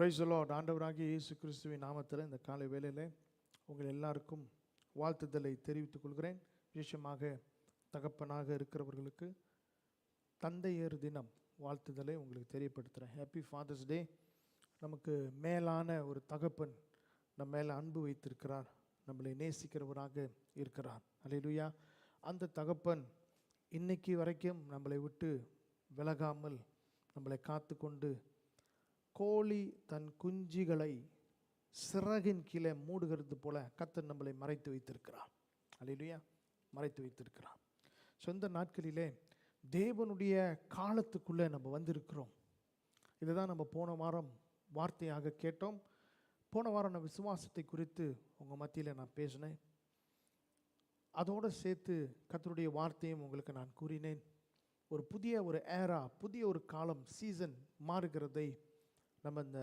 Praise the Lord. ஆண்டவராகிய இயேசு கிறிஸ்துவின் நாமத்தில் இந்த காலை வேளையிலே உங்கள் எல்லாருக்கும் வாழ்த்துதலை தெரிவித்துக் கொள்கிறேன். விசேஷமாக தகப்பனாக இருக்கிறவர்களுக்கு தந்தையர் தினம் வாழ்த்துதலை உங்களுக்கு தெரியப்படுத்துகிறேன். ஹாப்பி ஃபாதர்ஸ் டே. நமக்கு மேலான ஒரு தகப்பன் நம்ம மேலே அன்பு வைத்திருக்கிறார், நம்மளை நேசிக்கிறவராக இருக்கிறார். அல்லேலூயா. அந்த தகப்பன் இன்னைக்கு வரைக்கும் நம்மளை விட்டு விலகாமல் நம்மளை காத்து கொண்டு கோழி தன் குஞ்சுகளை சிறகின் கீழே மூடுகிறது போல கர்த்தர் நம்மளை மறைத்து வைத்திருக்கிறார். அல்லேலூயா, மறைத்து வைத்திருக்கிறார். சொந்த நாட்களிலே தேவனுடைய காலத்துக்குள்ளே நம்ம வந்திருக்கிறோம். இதை தான் நம்ம போன வாரம் வார்த்தையாக கேட்டோம். போன வாரம் நான் விசுவாசத்தை குறித்து உங்கள் மத்தியில் நான் பேசினேன். அதோடு சேர்த்து கர்த்தருடைய வார்த்தையும் உங்களுக்கு நான் கூறினேன். ஒரு புதிய ஒரு ஏரா, புதிய ஒரு காலம், சீசன் மாறுகிறதை நம்ம இந்த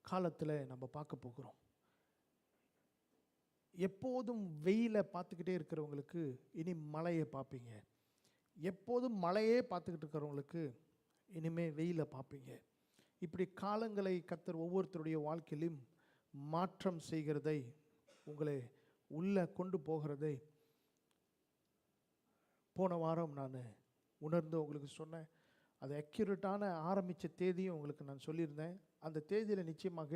காலத்தில் நம்ம பார்க்க போகிறோம். எப்போதும் வெயிலை பார்த்துக்கிட்டே இருக்கிறவங்களுக்கு இனி மழையை பார்ப்பீங்க. எப்போதும் மழையே பார்த்துக்கிட்டு இருக்கிறவங்களுக்கு இனிமேல் வெயிலை பார்ப்பீங்க. இப்படி காலங்களை கர்த்தர் ஒவ்வொருத்தருடைய வாழ்க்கையிலும் மாற்றம் செய்கிறதை, உங்களை உள்ளே கொண்டு போகிறதை போன வாரம் நான் உணர்ந்து உங்களுக்கு சொன்னேன். அது அக்யூரேட்டான ஆரம்பித்த தேதியும் உங்களுக்கு நான் சொல்லியிருந்தேன். அந்த தேதியில் நிச்சயமாக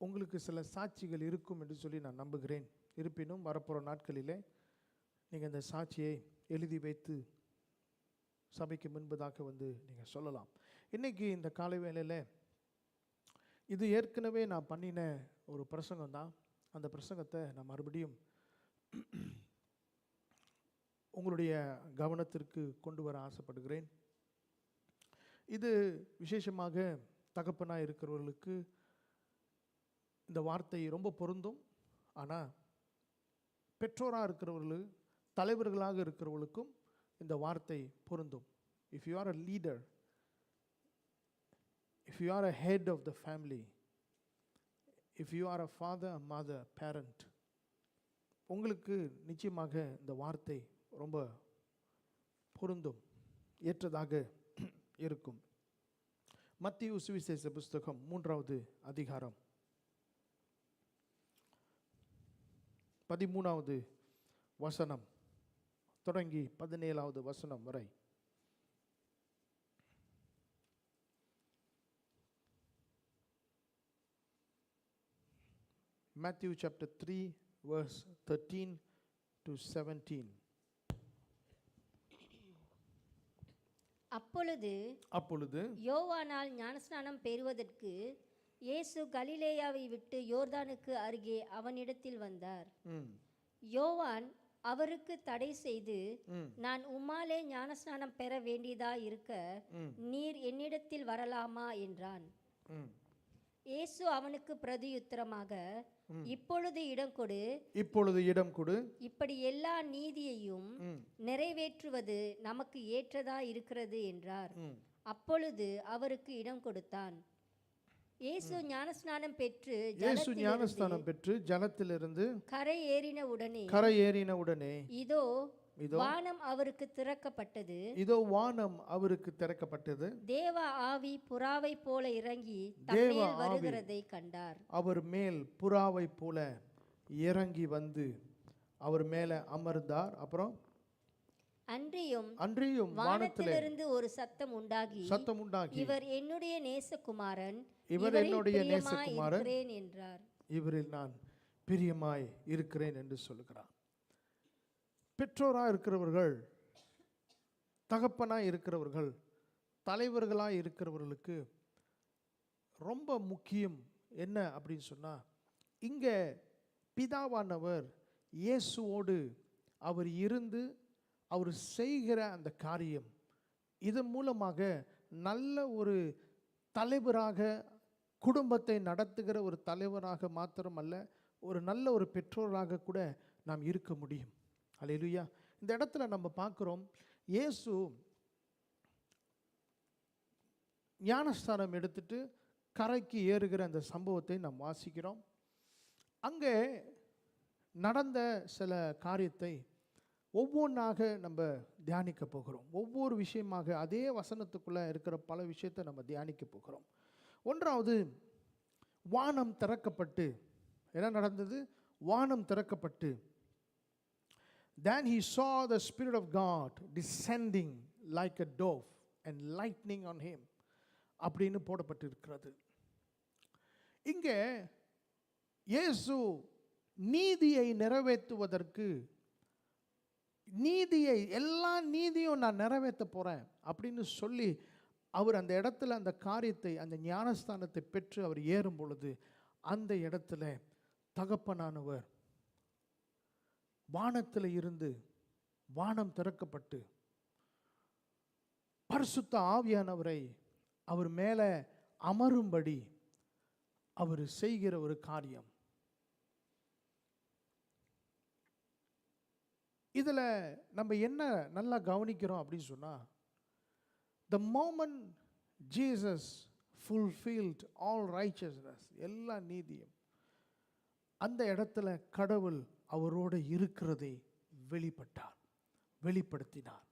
உங்களுக்கு சில சாட்சிகள் இருக்கும் என்று சொல்லி நான் நம்புகிறேன். இருப்பினும் வரப்போகிற நாட்களிலே நீங்கள் இந்த சாட்சியை எழுதி வைத்து சபைக்கு முன்பதாக வந்து நீங்கள் சொல்லலாம். இன்றைக்கி இந்த காலை வேளையில் இது ஏற்கனவே நான் பண்ணின ஒரு பிரசங்கம் தான். அந்த பிரசங்கத்தை நான் மறுபடியும் உங்களுடைய கவனத்திற்கு கொண்டு வர ஆசைப்படுகிறேன். இது விசேஷமாக தகப்பனாக இருக்கிறவர்களுக்கு இந்த வார்த்தை ரொம்ப பொருந்தும். ஆனால் பெற்றோராக இருக்கிறவர்கள், தலைவர்களாக இருக்கிறவர்களுக்கும் இந்த வார்த்தை பொருந்தும். If you are a leader, if you are a head of the family, if you are a father, mother, parent, உங்களுக்கு நிச்சயமாக இந்த வார்த்தை ரொம்ப பொருந்தும், ஏற்றதாக இருக்கும். மத்தேயு சுவிசேஷ புஸ்தகம் 3வது அதிகாரம் 13வது வசனம் தொடங்கி 17வது வசனம் வரை. Matthew chapter 3 verse 13 to 17. அப்பொழுது யோவானால் ஞானஸ்நானம் பெறுவதற்கு இயேசு கலிலேயாவை விட்டு யோர்தானுக்கு அருகே அவனிடத்தில் வந்தார். யோவான் அவருக்கு தடை செய்து, நான் உம்மாலே ஞானஸ்நானம் பெற வேண்டியதா இருக்க நீர் என்னிடத்தில் வரலாமா என்றான். இயேசு அவனுக்கு பிரதியுத்தரமாக, இப்பொழுது இடம் கொடு, இப்படி எல்லா நீதியையும் நிறைவேற்றுவது நமக்கு ஏற்றதா இருக்கிறது என்றார். அப்பொழுது அவருக்கு இடம் கொடுத்தான். இயேசு ஞானஸ்நானம் பெற்று ஜலத்திலிருந்து கரை ஏறின உடனே இதோ வானம் அவருக்கு திறக்கப்பட்டது. தேவ ஆவி புறாவை போல இறங்கி தம்மேல் வருகிறதை கண்டார். அவர் மேல் புறாவை போல இறங்கி வந்து அவர் மேலே அமர்ந்தார். அப்புறம் அன்றியும் வானத்திலிருந்து ஒரு சத்தம் உண்டாகி இவர் என்னுடைய நேசகுமாரன், என்றார். இவரில் நான் பிரியமாய் இருக்கிறேன் என்று சொல்லுகிறார். பெற்றோராக இருக்கிறவர்கள், தகப்பனாக இருக்கிறவர்கள், தலைவர்களாக இருக்கிறவர்களுக்கு ரொம்ப முக்கியம் என்ன அப்படின்னு சொன்னால், இங்கே பிதாவானவர் இயேசுவோடு அவர் இருந்து அவர் செய்கிற அந்த காரியம், இதன் மூலமாக நல்ல ஒரு தலைவராக, குடும்பத்தை நடத்துகிற ஒரு தலைவராக மாத்திரமல்ல, ஒரு நல்ல ஒரு பெற்றோராக கூட நாம் இருக்க முடியும். அல்லேலூயா. இந்த இடத்துல நம்ம பார்க்குறோம், இயேசு ஞானஸ்தானம் எடுத்துட்டு கரைக்கு ஏறுகிற அந்த சம்பவத்தை நாம் வாசிக்கிறோம். அங்கே நடந்த சில காரியத்தை ஒவ்வொன்றாக நம்ம தியானிக்க போகிறோம். ஒவ்வொரு விஷயமாக அதே வசனத்துக்குள்ளே இருக்கிற பல விஷயத்தை நம்ம தியானிக்க போகிறோம். ஒன்றாவது, வானம் திறக்கப்பட்டு என்ன நடந்தது? வானம் திறக்கப்பட்டு then he saw the Spirit of God descending like a dove and lightning on him அப்படின்னு போடப்பட்டிருக்கிறது. இங்கே இயேசு நீதியை நிறைவேற்றுவதற்கு, நீதியை எல்லா நீதியும் நான் நிறைவேற்ற போறேன் அப்படின்னு சொல்லி அவர் அந்த இடத்துல அந்த காரியத்தை, அந்த ஞானஸ்தானத்தை பெற்று அவர் ஏறும் பொழுது அந்த இடத்துல தகப்பனானவர் வானத்தில் இருந்து வானம் திறக்கப்பட்டு பரிசுத்த ஆவியானவரை அவர் மேலே அமரும்படி அவர் செய்கிற ஒரு காரியம். இதில் நம்ம என்ன நல்லா கவனிக்கிறோம் அப்படின்னு சொன்னால், the moment Jesus fulfilled all righteousness, எல்லா நீதியும், அந்த இடத்துல கடவுள் அவரோடு இருக்கிறதை வெளிப்படுத்தினார்.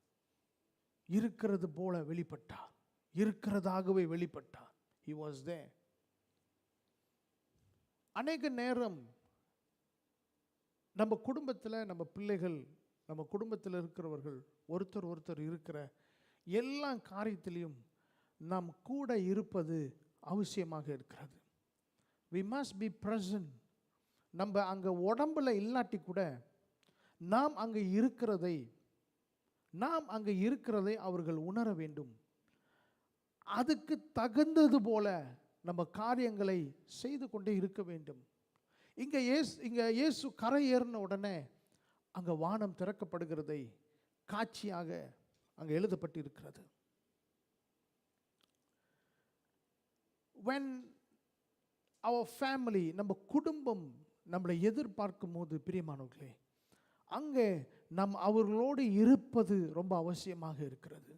இருக்கிறது போல வெளிப்பட்டார், இருக்கிறதாகவே வெளிப்பட்டார். He was there. அநேக நேரம் நம்ம குடும்பத்தில், நம்ம பிள்ளைகள், நம்ம குடும்பத்தில் இருக்கிறவர்கள் ஒருத்தர் இருக்கிற எல்லா காரியத்திலையும் நாம் கூட இருப்பது அவசியமாக இருக்கிறது. we must be present. நம்ம அங்கே உடம்புல இல்லாட்டி கூட நாம் அங்கே இருக்கிறதை அவர்கள் உணர வேண்டும். அதுக்கு தகுந்தது போல நம்ம காரியங்களை செய்து கொண்டே இருக்க வேண்டும். இங்கே இயேசு கரை ஏறின உடனே அங்கே வானம் திறக்கப்படுகிறதை காட்சியாக அங்கே எழுதப்பட்டிருக்கிறது. when our family, நம்ம குடும்பம் நம்மளை எதிர்பார்க்கும் போது பிரியமானவர்களே, அங்கே நம் அவர்களோடு இருப்பது ரொம்ப அவசியமாக இருக்கிறது.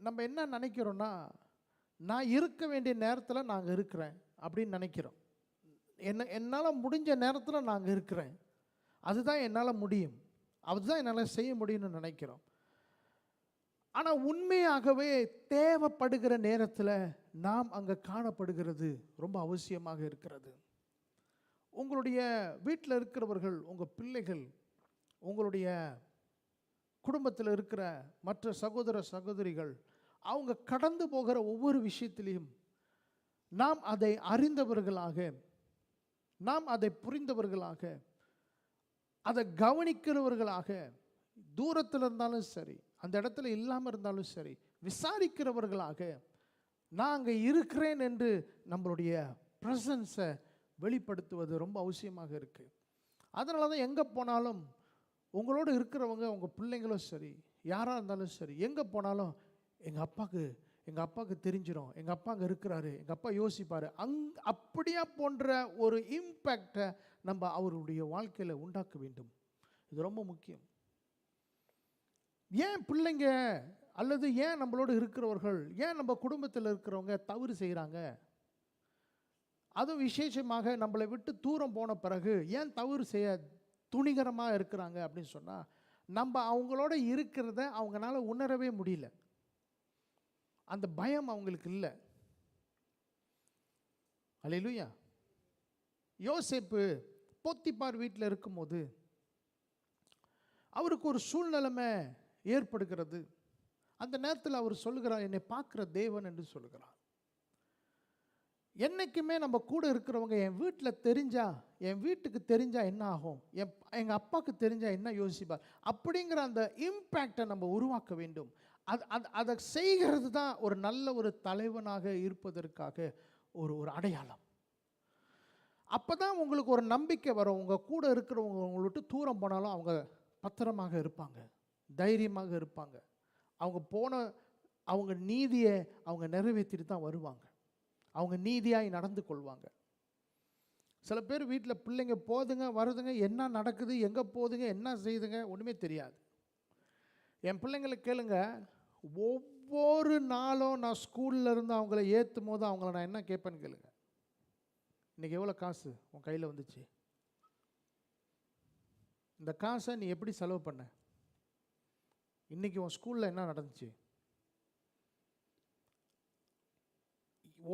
நம்ம என்ன நினைக்கிறோன்னா, நான் இருக்க வேண்டிய நேரத்தில் நாங்கள் இருக்கிறேன் அப்படின்னு நினைக்கிறோம். என்னால் முடிஞ்ச நேரத்தில் நாங்கள் இருக்கிறேன், அதுதான் என்னால் முடியும், அதுதான் என்னால் செய்ய முடியும்னு நினைக்கிறோம். ஆனால் உண்மையாகவே தேவைப்படுகிற நேரத்தில் நாம் அங்கே காணப்படுகிறது ரொம்ப அவசியமாக இருக்கிறது. உங்களுடைய வீட்டில் இருக்கிறவர்கள், உங்கள் பிள்ளைகள், உங்களுடைய குடும்பத்தில் இருக்கிற மற்ற சகோதர சகோதரிகள், அவங்க கடந்து போகிற ஒவ்வொரு விஷயத்திலையும் நாம் அதை அறிந்தவர்களாக, நாம் அதை புரிந்தவர்களாக, அதை கவனிக்கிறவர்களாக, தூரத்தில் இருந்தாலும் சரி, அந்த இடத்துல இல்லாமல் இருந்தாலும் சரி, விசாரிக்கிறவர்களாக நான் அங்கே இருக்கிறேன் என்று நம்மளுடைய ப்ரெசன்ஸை வெளிப்படுத்துவது ரொம்ப அவசியமாக இருக்குது. அதனால தான் எங்கே போனாலும் உங்களோடு இருக்கிறவங்க, உங்கள் பிள்ளைங்களும் சரி, யாராக இருந்தாலும் சரி, எங்கே போனாலும் எங்கள் அப்பாவுக்கு தெரிஞ்சிடும், எங்கள் அப்பா அங்கே இருக்கிறாரு, எங்கள் அப்பா யோசிப்பார், அப்படியா போன்ற ஒரு இம்பேக்டை நம்ம அவருடைய வாழ்க்கையில் உண்டாக்க வேண்டும். இது ரொம்ப முக்கியம். ஏன் பிள்ளைங்க அல்லது ஏன் நம்மளோடு இருக்கிறவர்கள், ஏன் நம்ம குடும்பத்தில் இருக்கிறவங்க தவறு செய்கிறாங்க, அதுவும் விசேஷமாக நம்மளை விட்டு தூரம் போன பிறகு ஏன் தவறு செய்ய துணிகரமாக இருக்கிறாங்க அப்படின்னு சொன்னால், நம்ம அவங்களோட இருக்கிறத அவங்களால உணரவே முடியல. அந்த பயம் அவங்களுக்கு இல்லை. அல்லேலூயா. யோசேப்பு போத்திபார் வீட்டில் இருக்கும்போது அவருக்கு ஒரு சூழ்நிலைமை ஏற்படுகிறது. அந்த நேரத்தில் அவர் சொல்லுகிறார், என்னை பார்க்குற தேவன் என்று சொல்லுகிறார். என்றைக்குமே நம்ம கூட இருக்கிறவங்க என் வீட்டில் தெரிஞ்சா, என் வீட்டுக்கு தெரிஞ்சா என்ன ஆகும், எங்கள் அப்பாவுக்கு தெரிஞ்சா என்ன யோசிப்பார், அப்படிங்கிற அந்த இம்பேக்டை நம்ம உருவாக்க வேண்டும். அதை செய்கிறது தான் ஒரு நல்ல ஒரு தலைவனாக இருப்பதற்காக ஒரு அடையாளம். அப்போ தான் உங்களுக்கு ஒரு நம்பிக்கை வரும். உங்கள் கூட இருக்கிறவங்க உங்களை விட்டு தூரம் போனாலும் அவங்க பத்திரமாக இருப்பாங்க, தைரியமாக இருப்பாங்க. அவங்க நீதியை அவங்க நிறைவேற்றிட்டு தான் வருவாங்க. அவங்க நீதியாய் நடந்து கொள்வாங்க. சில பேர் வீட்டில் பிள்ளைங்க போதுங்க வருதுங்க, என்ன நடக்குது, எங்கே போகுதுங்க, என்ன செய்யுதுங்க ஒன்றுமே தெரியாது. என் பிள்ளைங்களை கேளுங்க, ஒவ்வொரு நாளும் நான் ஸ்கூலில் இருந்து அவங்கள ஏற்றும் போது அவங்கள நான் என்ன கேட்பேன்னு கேளுங்க, இன்றைக்கி எவ்வளோ காசு உன் கையில் வந்துச்சு, இந்த காசை நீ எப்படி செலவு பண்ண, இன்றைக்கி உன் ஸ்கூலில் என்ன நடந்துச்சு.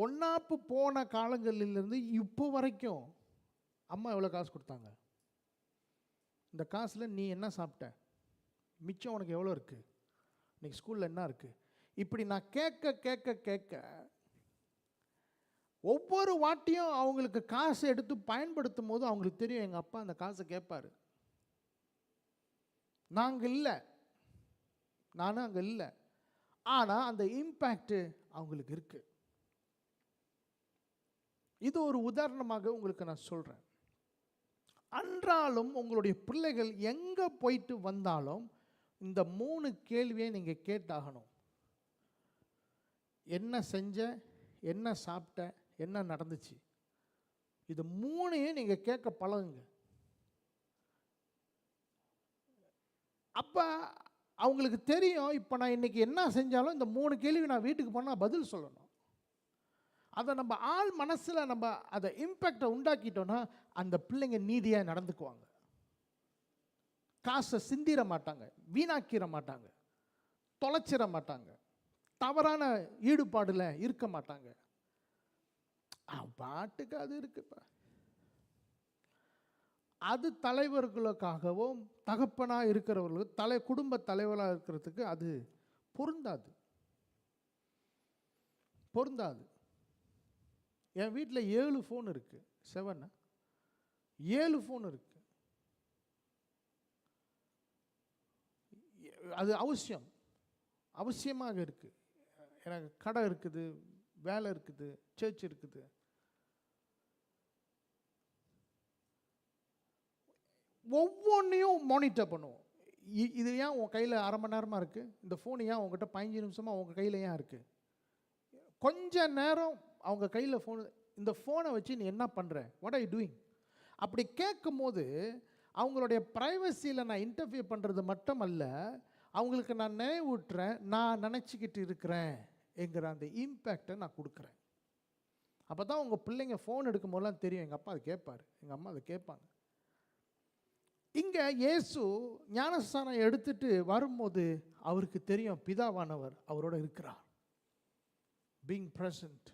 ஒன்னாப்பு போன காலங்களிலிருந்து இப்போ வரைக்கும் அம்மா எவ்வளோ காசு கொடுத்தாங்க, இந்த காசில் நீ என்ன சாப்பிட்ட, மிச்சம் உனக்கு எவ்வளோ இருக்குது, இன்னைக்கு ஸ்கூலில் என்ன இருக்குது, இப்படி நான் கேட்க கேட்க கேட்க ஒவ்வொரு வாட்டியும் அவங்களுக்கு காசு எடுத்து பயன்படுத்தும் போது அவங்களுக்கு தெரியும் எங்கள் அப்பா அந்த காசை கேட்பாரு. நாங்கள் இல்லை, நானும் அங்கே இல்லை, ஆனால் அந்த இம்பேக்ட் அவங்களுக்கு இருக்கு. இது ஒரு உதாரணமாக உங்களுக்கு நான் சொல்கிறேன். அன்றாலும் உங்களுடைய பிள்ளைகள் எங்கே போயிட்டு வந்தாலும் இந்த 3 கேள்வியை நீங்கள் கேட்டாகணும். என்ன செஞ்ச, என்ன சாப்பிட்ட, என்ன நடந்துச்சு, இது 3ஐயும் நீங்கள் கேட்க பழகுங்க. அப்போ அவங்களுக்கு தெரியும், இப்போ நான் இன்றைக்கி என்ன செஞ்சாலும் இந்த 3 கேள்வி நான் வீட்டுக்கு போனால் பதில் சொல்லணும். அதை நம்ம ஆள் மனசில் நம்ம அதை இம்பேக்டை உண்டாக்கிட்டோன்னா அந்த பிள்ளைங்க நீதியாக நடந்துக்குவாங்க. காசை சிந்திர மாட்டாங்க, வீணாக்கிற மாட்டாங்க, தொலைச்சிட மாட்டாங்க, தவறான ஈடுபாடில் இருக்க மாட்டாங்க. பாட்டுக்கு அது இருக்குப்பா. அது தலைவர்களுக்காகவும் தகப்பனாக இருக்கிறவர்களுக்கு குடும்ப தலைவராக இருக்கிறதுக்கு அது பொருந்தாது. என் வீட்டில் 7 ஃபோன் இருக்கு, 7 ஃபோன் இருக்கு. அது அவசியமாக இருக்கு. எனக்கு கடை இருக்குது, வேலை இருக்குது, சர்ச் இருக்குது. ஒவ்வொன்றையும் மானிட்டர் பண்ணுவோம். இது ஏன் உன் கையில் 1/2 மணி நேரமாக இருக்குது, இந்த ஃபோன் ஏன் உங்ககிட்ட 15 நிமிஷமாக உங்கள் கையில் ஏன் இருக்குது, கொஞ்ச நேரம் அவங்க கையில் ஃபோன், இந்த ஃபோனை வச்சு நீ என்ன பண்ணுற, வாட் ஆர் யூ டூயிங், அப்படி கேட்கும் போது அவங்களுடைய ப்ரைவசியில் நான் இன்டர்ஃபியர் பண்ணுறது மட்டும் அல்ல, அவங்களுக்கு நான் நினைவூட்டுறேன், நான் நினச்சிக்கிட்டு இருக்கிறேன் என்கிற அந்த இம்பேக்டை நான் கொடுக்குறேன். அப்போ தான் உங்கள் பிள்ளைங்க ஃபோன் எடுக்கும் போதெல்லாம் தெரியும், எங்கள் அப்பா அதை கேட்பார், எங்கள் அம்மா அதை கேட்பாங்க. இங்கே இயேசு ஞானஸ்தானம் எடுத்துட்டு வரும்போது அவருக்கு தெரியும் பிதாவானவர் அவரோட இருக்கிறார். being present,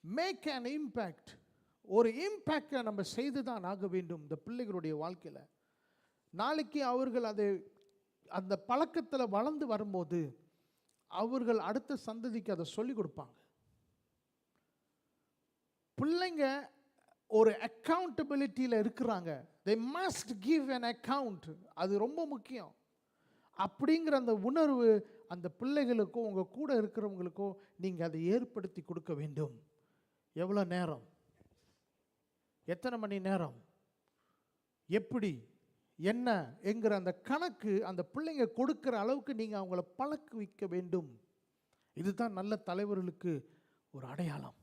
make an impact. ஒரு இம்பேக்டை நம்ம செய்து தான் ஆக வேண்டும் இந்த பிள்ளைகளுடைய வாழ்க்கையில். நாளைக்கு அவர்கள் அதை அந்த பழக்கத்தில் வளர்ந்து வரும்போது அவர்கள் அடுத்த சந்ததிக்கு அதை சொல்லிக் கொடுப்பாங்க. பிள்ளைங்க ஒரு அக்கௌண்டபிலிட்டியில் இருக்கிறாங்க. they must give an account. அது ரொம்ப முக்கியம். அப்படிங்கிற அந்த உணர்வு அந்த பிள்ளைகளுக்கோ உங்கள் கூட இருக்கிறவங்களுக்கோ நீங்கள் அதை ஏற்படுத்தி கொடுக்க வேண்டும். எவ்வளோ நேரம், எத்தனை மணி நேரம், எப்படி, என்ன என்கிற அந்த கணக்கு அந்த பிள்ளைங்க கொடுக்குற அளவுக்கு நீங்கள் அவங்கள பழக்க வைக்க வேண்டும். இதுதான் நல்ல தலைவர்களுக்கு ஒரு அடையாளம்.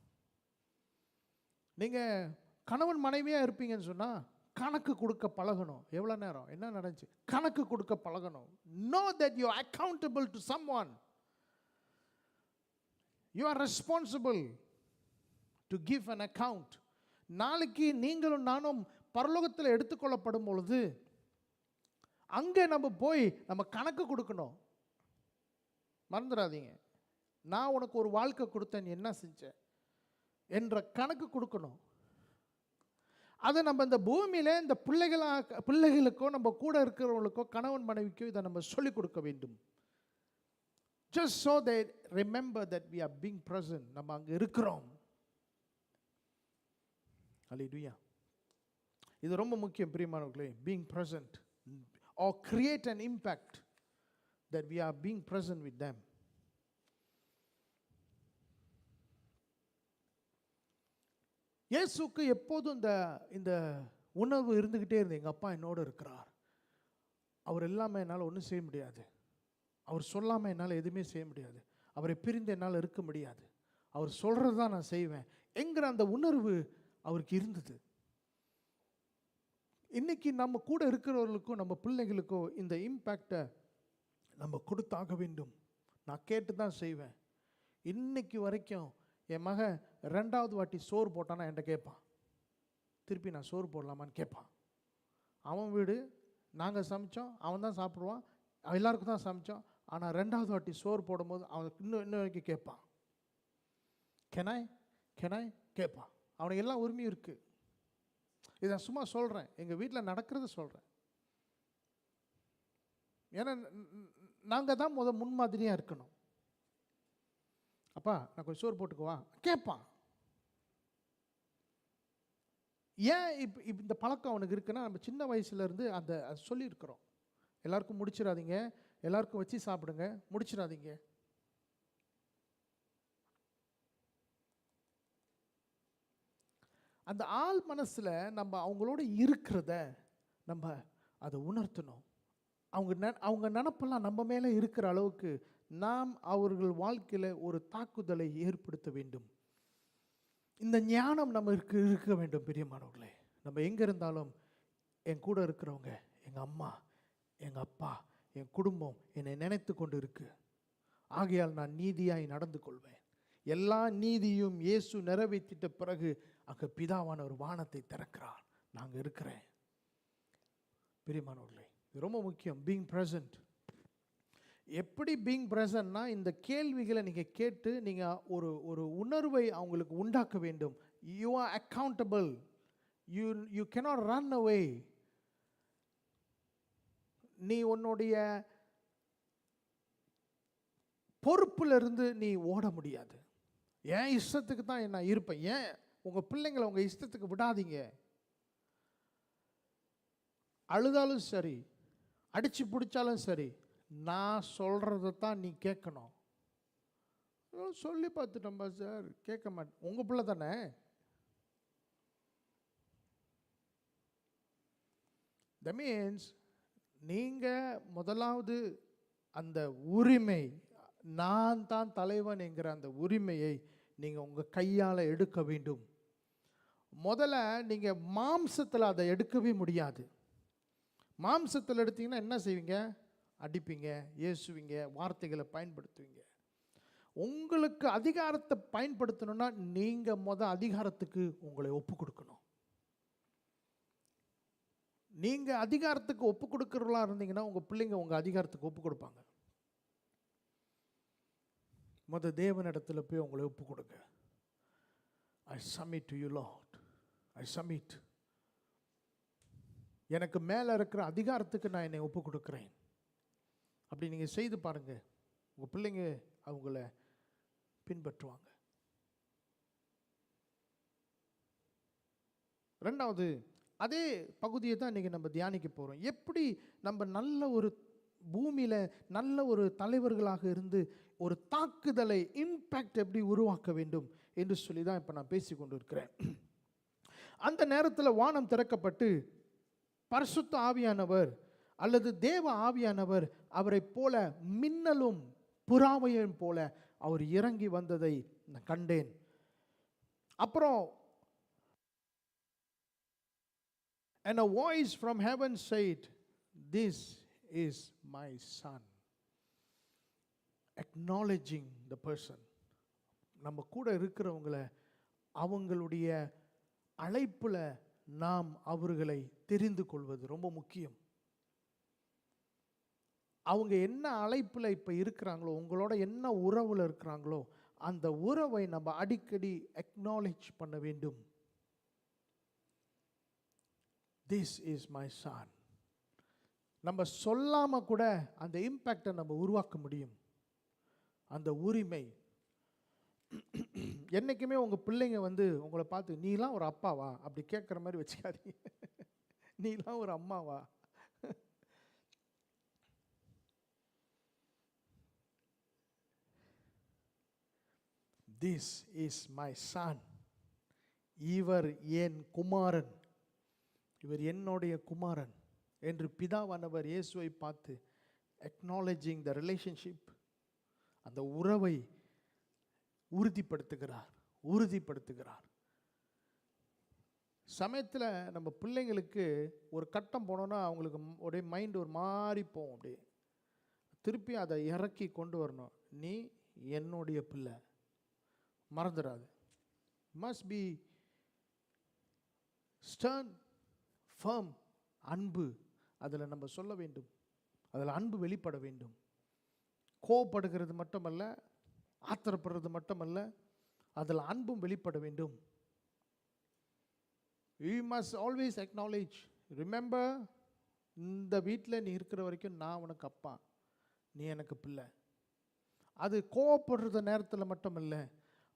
நீங்கள் கணவன் மனைவியாக இருப்பீங்கன்னு சொன்னால் கணக்கு கொடுக்க பழகணும். எவ்வளோ நேரம், என்ன நடந்துச்சு, கணக்கு கொடுக்க பழகணும். know that you are accountable to someone. you are responsible to give an account. நாளைக்கு நீங்களும் நானும் பரலோகத்தில் எடுத்துக்கொள்ளப்படும் பொழுது அங்கே நம்ம போய் நம்ம கணக்கு கொடுக்கணும். மறந்துடாதீங்க, நான் உனக்கு ஒரு வாழ்க்கை கொடுத்தேன், நீ என்ன செஞ்ச என்ற கணக்கு கொடுக்கணும். அதை நம்ம இந்த பூமியில் இந்த பிள்ளைகளுக்கோ நம்ம கூட இருக்கிறவங்களுக்கோ கணவன் மனைவிக்கோ இதை நம்ம சொல்லிக் கொடுக்க வேண்டும். just so they remember that we are being present. நம்ம அங்கே இருக்கிறோம். ஹல்லேலூயா. இது ரொம்ப முக்கியம் பிரியமானவர்களே. being present or create an impact that we are being present with them. இயேசுக்கு எப்போதும் இந்த உணர்வு இருந்துக்கிட்டே இருந்தது, எங்கள் அப்பா என்னோடு இருக்கிறார், அவர் எல்லாமே என்னால் ஒன்றும் செய்ய முடியாது, அவர் சொல்லாமல் என்னால் எதுவுமே செய்ய முடியாது, அவரை பிரிந்து என்னால் இருக்க முடியாது, அவர் சொல்கிறது தான் நான் செய்வேன் என்கிற அந்த உணர்வு அவருக்கு இருந்தது. இன்றைக்கி நம்ம கூட இருக்கிறவர்களுக்கும் நம்ம பிள்ளைகளுக்கோ இந்த இம்பேக்டை நம்ம கொடுத்தாக வேண்டும். நான் கேட்டு தான் செய்வேன். இன்னைக்கு வரைக்கும் என் மகன் 2வது வாட்டி சோறு போட்டானா என்கிட்ட கேட்பான், திருப்பி நான் சோறு போடலாமான்னு கேட்பான். அவன் வீடு, நாங்கள் சமைச்சோம், அவன் தான் சாப்பிடுவான், எல்லாருக்கும் தான் சமைச்சோம். ஆனால் 2வது வாட்டி சோறு போடும்போது அவன் இன்னும் வரைக்கும் கேட்பான், கெனாய் கேட்பான். அவனுக்கு எல்லாம் உரிமையும் இருக்குது. இதை சும்மா சொல்கிறேன், எங்கள் வீட்டில் நடக்கிறத சொல்கிறேன். ஏன்னா நாங்கள் தான் முன்மாதிரியாக இருக்கணும். அப்பா நான் கொஞ்சம் சோறு போட்டுக்குவா கேட்பான். ஏன் இப்போ இந்த பழக்கம் அவனுக்கு இருக்குன்னா, நம்ம சின்ன வயசுலேருந்து அதை சொல்லியிருக்கிறோம். எல்லாருக்கும் முடிச்சிடாதீங்க, எல்லாருக்கும் வச்சு சாப்பிடுங்க, முடிச்சிடாதீங்க. அந்த ஆள் மனசில் நம்ம அவங்களோட இருக்கிறத நம்ம அதை உணர்த்தணும். அவங்க நினப்பெல்லாம் நம்ம மேலே இருக்கிற அளவுக்கு நாம் அவர்கள் வாழ்க்கையில் ஒரு தாக்குதலை ஏற்படுத்த வேண்டும். இந்த ஞானம் நம்ம இருக்க வேண்டும். பிரியமானவர்களே, நம்ம எங்கே இருந்தாலும் என் கூட இருக்கிறவங்க, எங்கள் அம்மா, எங்கள் அப்பா, என் குடும்பம் என்னை நினைத்து கொண்டு இருக்கு. ஆகையால் நான் நீதியாய் நடந்து கொள்வேன். எல்லா நீதியும் இயேசு நிறைவேற்றிட்ட பிறகு அங்கே பிதாவான ஒரு வானத்தை திறக்கிறார். நாங்கள் இருக்கிறேன். பிரியமானவர்களே, இது ரொம்ப முக்கியம். Being present. எப்படி பீயிங் ப்ரெசன்ட்னா, இந்த கேள்விகளை நீங்கள் கேட்டு நீங்கள் ஒரு உணர்வை அவங்களுக்கு உண்டாக்க வேண்டும். You are accountable. You cannot run away. நீ உன்னுடைய பொறுப்பிலிருந்து நீ ஓட முடியாது. ஏன் இஷ்டத்துக்கு தான் நான் இருப்பேன். ஏன் உங்கள் பிள்ளைங்களை உங்கள் இஷ்டத்துக்கு விடாதீங்க. அழுதாலும் சரி, அடித்து பிடிச்சாலும் சரி, நான் சொல்கிறத தான் நீ கேட்கணும். சொல்லி பார்த்துட்டோம்பா சார், கேட்க மாட்டேன். உங்கள் பிள்ளை தானே. தட் மீன்ஸ் நீங்கள் முதலாவது அந்த உரிமை, நான் தான் தலைவன் என்கிற அந்த உரிமையை நீங்கள் உங்கள் கையால் எடுக்க வேண்டும். முதல்ல நீங்கள் மாம்சத்தில் அதை எடுக்கவே முடியாது. மாம்சத்தில் எடுத்தீங்கன்னா என்ன செய்வீங்க? அடிப்பீங்க, ஏசுவீங்க, வார்த்தைகளை பயன்படுத்துவீங்க. உங்களுக்கு அதிகாரத்தை பயன்படுத்தணும்னா நீங்கள் அதிகாரத்துக்கு உங்களை ஒப்பு கொடுக்கணும். நீங்கள் அதிகாரத்துக்கு ஒப்பு கொடுக்குறவங்களா இருந்தீங்கன்னா உங்கள் பிள்ளைங்க உங்கள் அதிகாரத்துக்கு ஒப்பு கொடுப்பாங்க. தேவனிடத்தில் போய் உங்களை ஒப்பு கொடுங்க. I submit to you, Lord. I submit. எனக்கு மேலே இருக்கிற அதிகாரத்துக்கு நான் என்னை ஒப்பு கொடுக்குறேன். அப்படி நீங்கள் செய்து பாருங்கள், உங்கள் பிள்ளைங்க அவங்கள பின்பற்றுவாங்க. ரெண்டாவது, அதே பகுதியை தான் இன்றைக்கி நம்ம தியானிக்க போகிறோம். எப்படி நம்ம நல்ல ஒரு பூமியில் நல்ல ஒரு தலைவர்களாக இருந்து ஒரு தாக்குதலை, இம்பேக்ட் எப்படி உருவாக்க வேண்டும் என்று சொல்லி தான் இப்போ நான் பேசி கொண்டு இருக்கிறேன். அந்த நேரத்தில் வானம் திறக்கப்பட்டு பரிசுத்த ஆவியானவர் அல்லது தேவ ஆவியானவர் அவரை போல மின்னலும் புறாவையும் போல அவர் இறங்கி வந்ததை நான் கண்டேன். அப்புறம் and a voice from heaven said, "This is my son." Acknowledging the person. நம்ம கூட இருக்கிறவங்கள அவங்களுடைய அழைப்புல நாம் அவர்களை தெரிந்து கொள்வது ரொம்ப முக்கியம். அவங்க என்ன அழைப்புல இப்ப இருக்கிறாங்களோ, உங்களோட என்ன உறவுல இருக்கிறாங்களோ, அந்த உறவை நம்ம அடிக்கடி acknowledge பண்ண வேண்டும். This is my son. நம்ம சொல்லாம கூட அந்த இம்பேக்டை நம்ம உருவாக்க முடியும். அந்த உரிமை. என்னைக்குமே உங்க பிள்ளைங்க உங்களை பார்த்து நீலாம் ஒரு அப்பாவா அப்படி கேட்குற மாதிரி வச்சுக்காதீங்க. நீலாம் ஒரு அம்மாவா? This is my son. இவர் என் குமாரன், இவர் என்னுடைய குமாரன் என்று பிதாவானவர் இயேசுவை பார்த்து acknowledging the relationship, அந்த உறவை உறுதிப்படுத்துகிறார். சமயத்தில் நம்ம பிள்ளைங்களுக்கு ஒரு கட்டம் போனோன்னா அவங்களுக்கு ஒரே மைண்ட் ஒரு மாதிரி போகும். அப்படியே திருப்பி அதை இறக்கி கொண்டு வரணும். நீ என்னுடைய பிள்ளை, மறந்துடாது. Must be stern, firm. அன்பு அதில் நம்ம சொல்ல வேண்டும். அதில் அன்பு வெளிப்பட வேண்டும். கோவப்படுகிறது மட்டுமல்ல, ஆத்திரப்படுறது மட்டுமல்ல, அதில் அன்பும் வெளிப்பட வேண்டும். We must always acknowledge, remember, இந்த வீட்டில் நீ இருக்கிற வரைக்கும் நான் உனக்கு அப்பா, நீ எனக்கு பிள்ளை. அது கோவப்படுற நேரத்தில் மட்டும் இல்லை,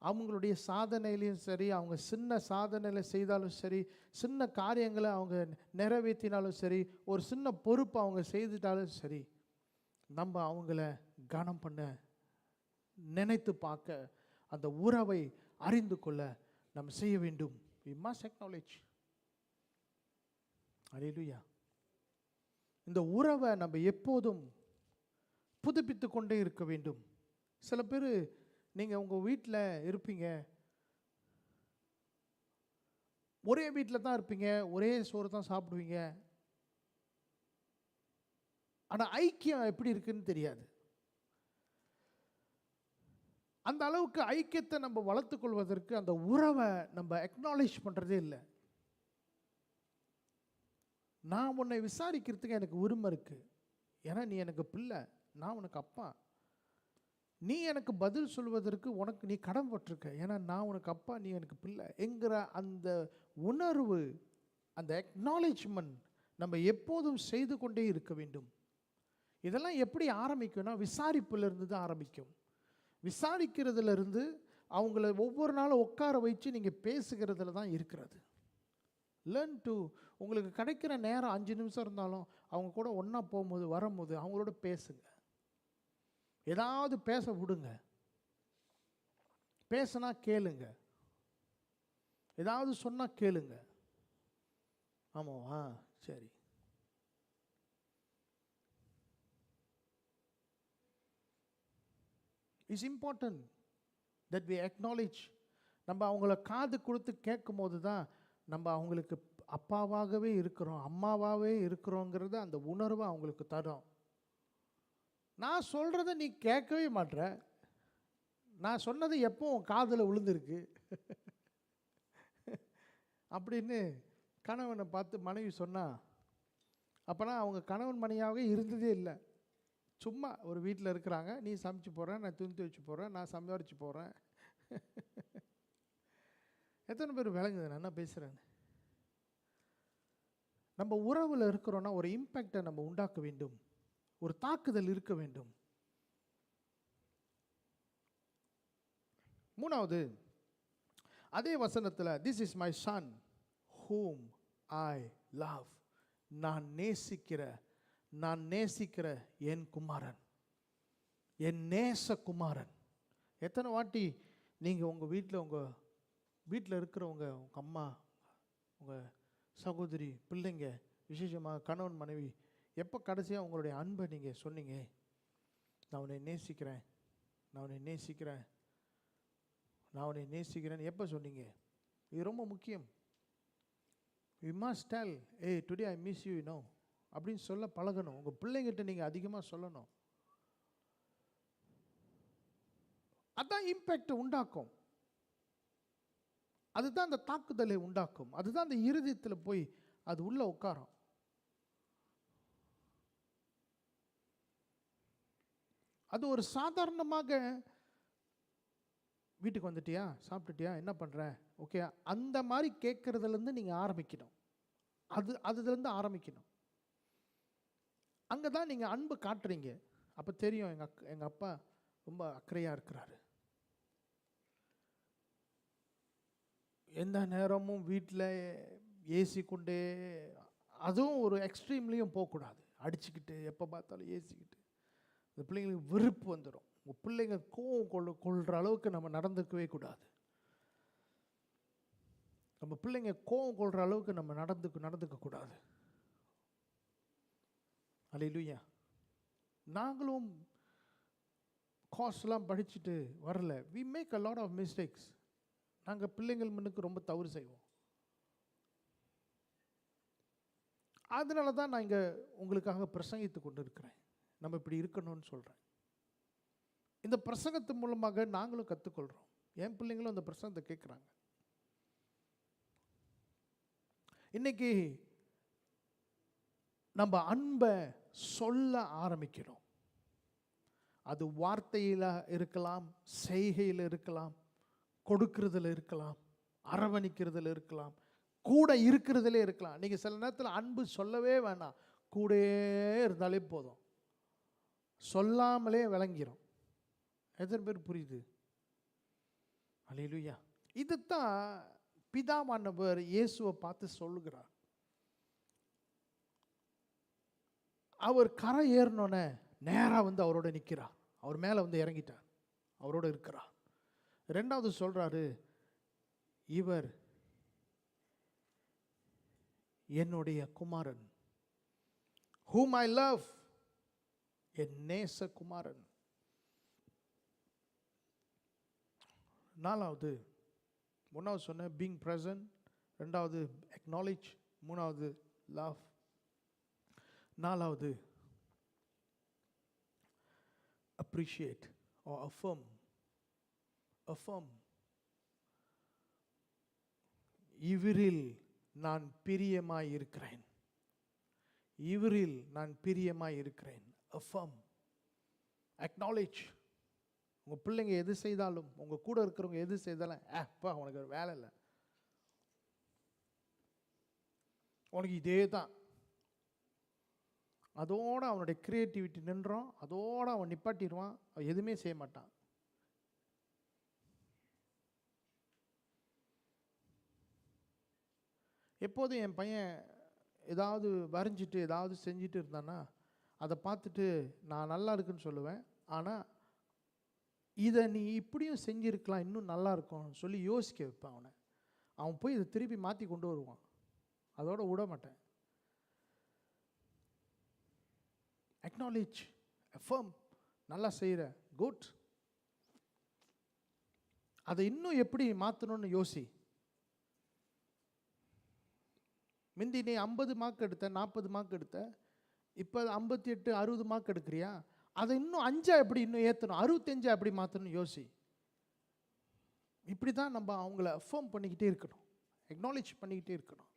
அவங்களுடைய சாதனையிலையும் சரி, அவங்க சின்ன சாதனையில் செய்தாலும் சரி, சின்ன காரியங்களை அவங்க நிறைவேற்றினாலும் சரி, ஒரு சின்ன பொறுப்பை அவங்க செய்துட்டாலும் சரி, நம்ம அவங்கள கனம் பண்ண, நினைத்து பார்க்க, அந்த உறவை அறிந்து கொள்ள நம்ம செய்ய வேண்டும். We must acknowledge. அல்லேலூயா. இந்த உறவை நம்ம எப்போதும் புதுப்பித்து கொண்டே இருக்க வேண்டும். சில பேர் நீங்கள் உங்கள் வீட்டில் இருப்பீங்க, ஒரே வீட்டில் தான் இருப்பீங்க, ஒரே சோறு தான் சாப்பிடுவீங்க, ஆனால் ஐக்கியம் எப்படி இருக்குன்னு தெரியாது. அந்த அளவுக்கு ஐக்கியத்தை நம்ம வளர்த்துக் கொள்வதற்கு அந்த உறவை நம்ம அக்னாலேஜ் பண்ணுறதே இல்லை. நான் உன்னை விசாரிக்கிறதுக்கு எனக்கு உரிமை இருக்குது, ஏன்னா நீ எனக்கு பிள்ளை, நான் உனக்கு அப்பா. நீ எனக்கு பதில் சொல்வதற்கு உனக்கு நீ கடமைப்பட்டிருக்க, ஏன்னா நான் உனக்கு அப்பா, நீ எனக்கு பிள்ளை என்கிற அந்த உணர்வு, அந்த அக்னாலேஜ்மெண்ட் நம்ம எப்போதும் செய்து கொண்டே இருக்க வேண்டும். இதெல்லாம் எப்படி ஆரம்பிக்கும்னா விசாரிப்பிலிருந்து தான் ஆரம்பிக்கும். விசாரிக்கிறதுலேருந்து அவங்கள ஒவ்வொரு நாளும் உட்கார வச்சு நீங்கள் பேசுகிறதுல தான் இருக்கிறது. லேர்ன் டு, உங்களுக்கு கிடைக்கிற நேரம் 5 நிமிஷம் இருந்தாலும் அவங்க கூட ஒன்றா போகும்போது வரும்போது அவங்களோட பேசுங்க, ஏதாவது பேச விடுங்க, பேசினா கேளுங்க, ஏதாவது சொன்னால் கேளுங்க. ஆமாவா, சரி. It's important that we acknowledge. நம்ம அவங்கள காது கொடுத்து கேட்கும் போது தான் நம்ம அவங்களுக்கு அப்பாவாகவே இருக்கிறோம், அம்மாவாகவே இருக்கிறோங்கிறத அந்த உணர்வை அவங்களுக்கு தரும். நான் சொல்கிறத நீ கேட்கவே மாட்ற, நான் சொன்னது எப்போ உன் காதில் விழுந்திருக்கு அப்படின்னு கணவனை பார்த்து மனைவி சொன்னால், அப்போனா அவங்க கணவன் மனைவியாகவே இருந்ததே இல்லை. சும்மா ஒரு வீட்டில் இருக்கிறாங்க, நீ சமைச்சு போகிறேன், நான் துணி துவைச்சு போகிறேன், நான் சமைச்சு போகிறேன். எத்தனை பேர் விளங்குது நான் என்ன பேசுகிறேன்னு? நம்ம உறவில் இருக்கிறோன்னா ஒரு இம்பேக்டை நம்ம உண்டாக்க வேண்டும், ஒரு தாக்குதல் இருக்க வேண்டும். மூணாவது, அதே வசனத்தில், this is my son whom I love, நான் நேசிக்கிற என் குமாரன், என் நேச குமாரன். எத்தனை வாட்டி நீங்கள் உங்கள் வீட்டில் இருக்கிறவங்க, உங்கள் அம்மா, உங்கள் சகோதரி, பிள்ளைங்க, விசேஷமாக கணவன் மனைவி, எப்போ கடைசியாக உங்களுடைய அன்பை நீங்கள் சொன்னீங்க? நான் உன்னை நேசிக்கிறேன், நான் உன்னை நேசிக்கிறேன், நான் உன்னை நேசிக்கிறேன்னு எப்போ சொன்னீங்க? இது ரொம்ப முக்கியம். யூ மஸ்ட் டெல், ஏய் today I miss you, no அப்படின்னு சொல்ல பழகணும். உங்கள் பிள்ளைங்கிட்ட நீங்கள் அதிகமாக சொல்லணும். அதுதான் இம்பேக்ட் உண்டாக்கும், அதுதான் அந்த தாக்குதலை உண்டாக்கும், அதுதான் அந்த இருதயத்தில் போய் அது உள்ள உட்காரும். அது ஒரு சாதாரணமாக வீட்டுக்கு வந்துட்டியா, சாப்பிட்டுட்டியா, என்ன பண்ணுற, ஓகே, அந்த மாதிரி கேட்குறதுலேருந்து நீங்கள் ஆரம்பிக்கணும். அதுலேருந்து ஆரம்பிக்கணும். அங்கே தான் நீங்கள் அன்பு காட்டுறீங்க. அப்போ தெரியும் எங்கள் அப்பா ரொம்ப அக்கறையாக இருக்கிறாரு. எந்த நேரமும் வீட்டில் ஏசி கொண்டே, அதுவும் ஒரு எக்ஸ்ட்ரீம்லேயும் போகக்கூடாது. அடிச்சுக்கிட்டு எப்போ பார்த்தாலும் ஏசிக்கிட்டு இந்த பிள்ளைங்களுக்கு வெறுப்பு வந்துடும். உங்கள் பிள்ளைங்க கோவம் கொள்கிற அளவுக்கு நம்ம நடந்துக்கவே கூடாது. நம்ம பிள்ளைங்க கோவம் கொள்கிற அளவுக்கு நம்ம நடந்துக்க கூடாது. அல்லேலூயா. நாங்களும் கோர்ஸ்லாம் படிச்சுட்டு வரல, we make a lot of mistakes. நாங்கள் பிள்ளைங்கள் முன்னுக்கு ரொம்ப தவறு செய்வோம். அதனால தான் நான் இங்கே உங்களுக்காக பிரசங்கித்து கொண்டு இருக்கிறேன். நம்ம இப்படி இருக்கணும்னு சொல்கிறேன். இந்த பிரசங்கத்து மூலமாக நாங்களும் கற்றுக்கொள்கிறோம். என் பிள்ளைங்களும் அந்த பிரசங்கத்தை கேட்குறாங்க. இன்னைக்கு நம்ம அன்பை சொல்ல ஆரம்பிக்கிறோம். அது வார்த்தையில் இருக்கலாம், செய்கையில் இருக்கலாம், கொடுக்கறதுல இருக்கலாம், அரவணிக்கிறதுல இருக்கலாம், கூட இருக்கிறதுல இருக்கலாம். நீங்கள் சில நேரத்தில் அன்பு சொல்லவே வேணாம், கூடயே இருந்தாலே போதும், சொல்லாமலே விளங்கிரும். எத்தனை பேர் புரியுது? அல்லேலூயா. இதுதான் பிதாவானவர் இயேசுவை பார்த்து சொல்லுகிறார். அவர் கரை ஏறினோன்னே நேராக வந்து அவரோட நிற்கிறார், அவர் மேலே வந்து இறங்கிட்டார், அவரோட இருக்கிறார். ரெண்டாவது சொல்றாரு, இவர் என்னுடைய குமாரன், whom I love, என் நேச குமாரன். நாலாவது, மூணாவது சொன்ன being present, ரெண்டாவது acknowledge, மூணாவது love, நாலாவது appreciate or affirm. இவரில் நான் பிரியமாய் இருக்கிறேன், இவரில் நான் பிரியமாய் இருக்கிறேன். affirm, acknowledge. உங்கள் பிள்ளைங்க எது செய்தாலும், உங்கள் கூட இருக்கிறவங்க எது செய்தாலும், அப்பா உனக்கு ஒரு வேலை இல்லை, உனக்கு இதே தான், அதோடு அவனுடைய கிரியேட்டிவிட்டி நின்றோம், அதோடு அவன் நிப்பாட்டிடுவான், அவன் எதுவுமே செய்ய மாட்டான். எப்போதும் என் பையன் ஏதாவது வரைஞ்சிட்டு ஏதாவது செஞ்சுட்டு இருந்தான்னா அதை பார்த்துட்டு நான் நல்லா இருக்குன்னு சொல்லுவேன். ஆனால் இதை நீ இப்படியும் செஞ்சுருக்கலாம், இன்னும் நல்லா இருக்கும்னு சொல்லி யோசிக்க வைப்பேன் அவனை. அவன் போய் இதை திருப்பி மாற்றி கொண்டு வருவான், அதோட விட மாட்டேன். அக்னாலேஜ், அஃபர்ம், நல்லா செய்கிற, குட், அதை இன்னும் எப்படி மாற்றணும்னு யோசி. முந்தி நீ 50 மார்க் எடுத்த, 40 மார்க் எடுத்த, இப்போ 58 60 மார்க் எடுக்கிறியா, அதை இன்னும் 5 எப்படி இன்னும் ஏற்றணும், 65 எப்படி மாற்றணும் யோசி. இப்படி தான் நம்ம அவங்கள அஃபர்ம் பண்ணிக்கிட்டே இருக்கணும், அக்னாலேஜ் பண்ணிக்கிட்டே இருக்கணும்,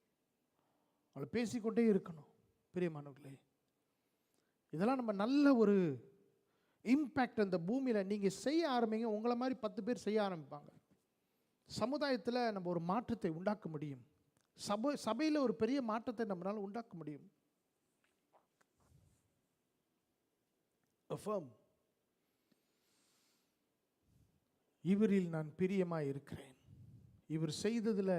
அவங்கள பேசிக்கொண்டே இருக்கணும். பிரியமானவர்களே, இதெல்லாம் நம்ம நல்ல ஒரு இம்பேக்ட் அந்த பூமியில் நீங்கள் செய்ய ஆரம்பிங்க. உங்களை மாதிரி 10 பேர் செய்ய ஆரம்பிப்பாங்க. சமுதாயத்தில் நம்ம ஒரு மாற்றத்தை உண்டாக்க முடியும். சபையில் ஒரு பெரிய மாற்றத்தை நம்மளால் உண்டாக்க முடியும். affirm, இவரில் நான் பிரியமாய் இருக்கிறேன், இவர் செய்ததில்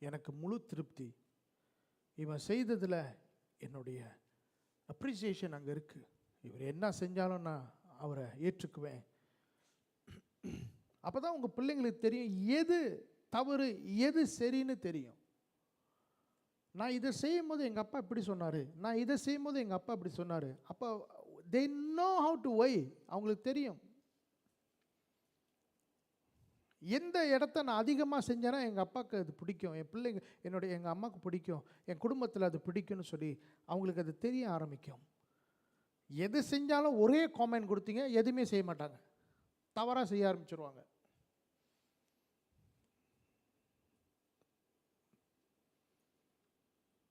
எனக்கு முழு திருப்தி, இவன் செய்ததில் என்னுடைய அப்ரிசியேஷன் அங்கே இருக்குது, இவர் என்ன செஞ்சாலும் நான் அவரை ஏற்றுக்குவேன். அப்போ தான் உங்கள் பிள்ளைங்களுக்கு தெரியும் எது தவறு எது சரின்னு தெரியும். நான் இதை செய்யும் போது எங்கள் அப்பா இப்படி சொன்னார், நான் இதை செய்யும் போது எங்கள் அப்பா இப்படி சொன்னார். அப்போ they know how to why, அவங்களுக்கு தெரியும் எந்த இடத்த நான் அதிகமாக செஞ்சேன்னா எங்கள் அப்பாவுக்கு அது பிடிக்கும், என் பிள்ளைங்க எங்கள் அம்மாவுக்கு பிடிக்கும், என் குடும்பத்தில் அது பிடிக்கும்னு சொல்லி அவங்களுக்கு அது தெரிய ஆரம்பிக்கும். எது செஞ்சாலும் ஒரே காமெண்ட் கொடுத்தீங்க, எதுவுமே செய்ய மாட்டாங்க, தவறாக செய்ய ஆரம்பிச்சிருவாங்க.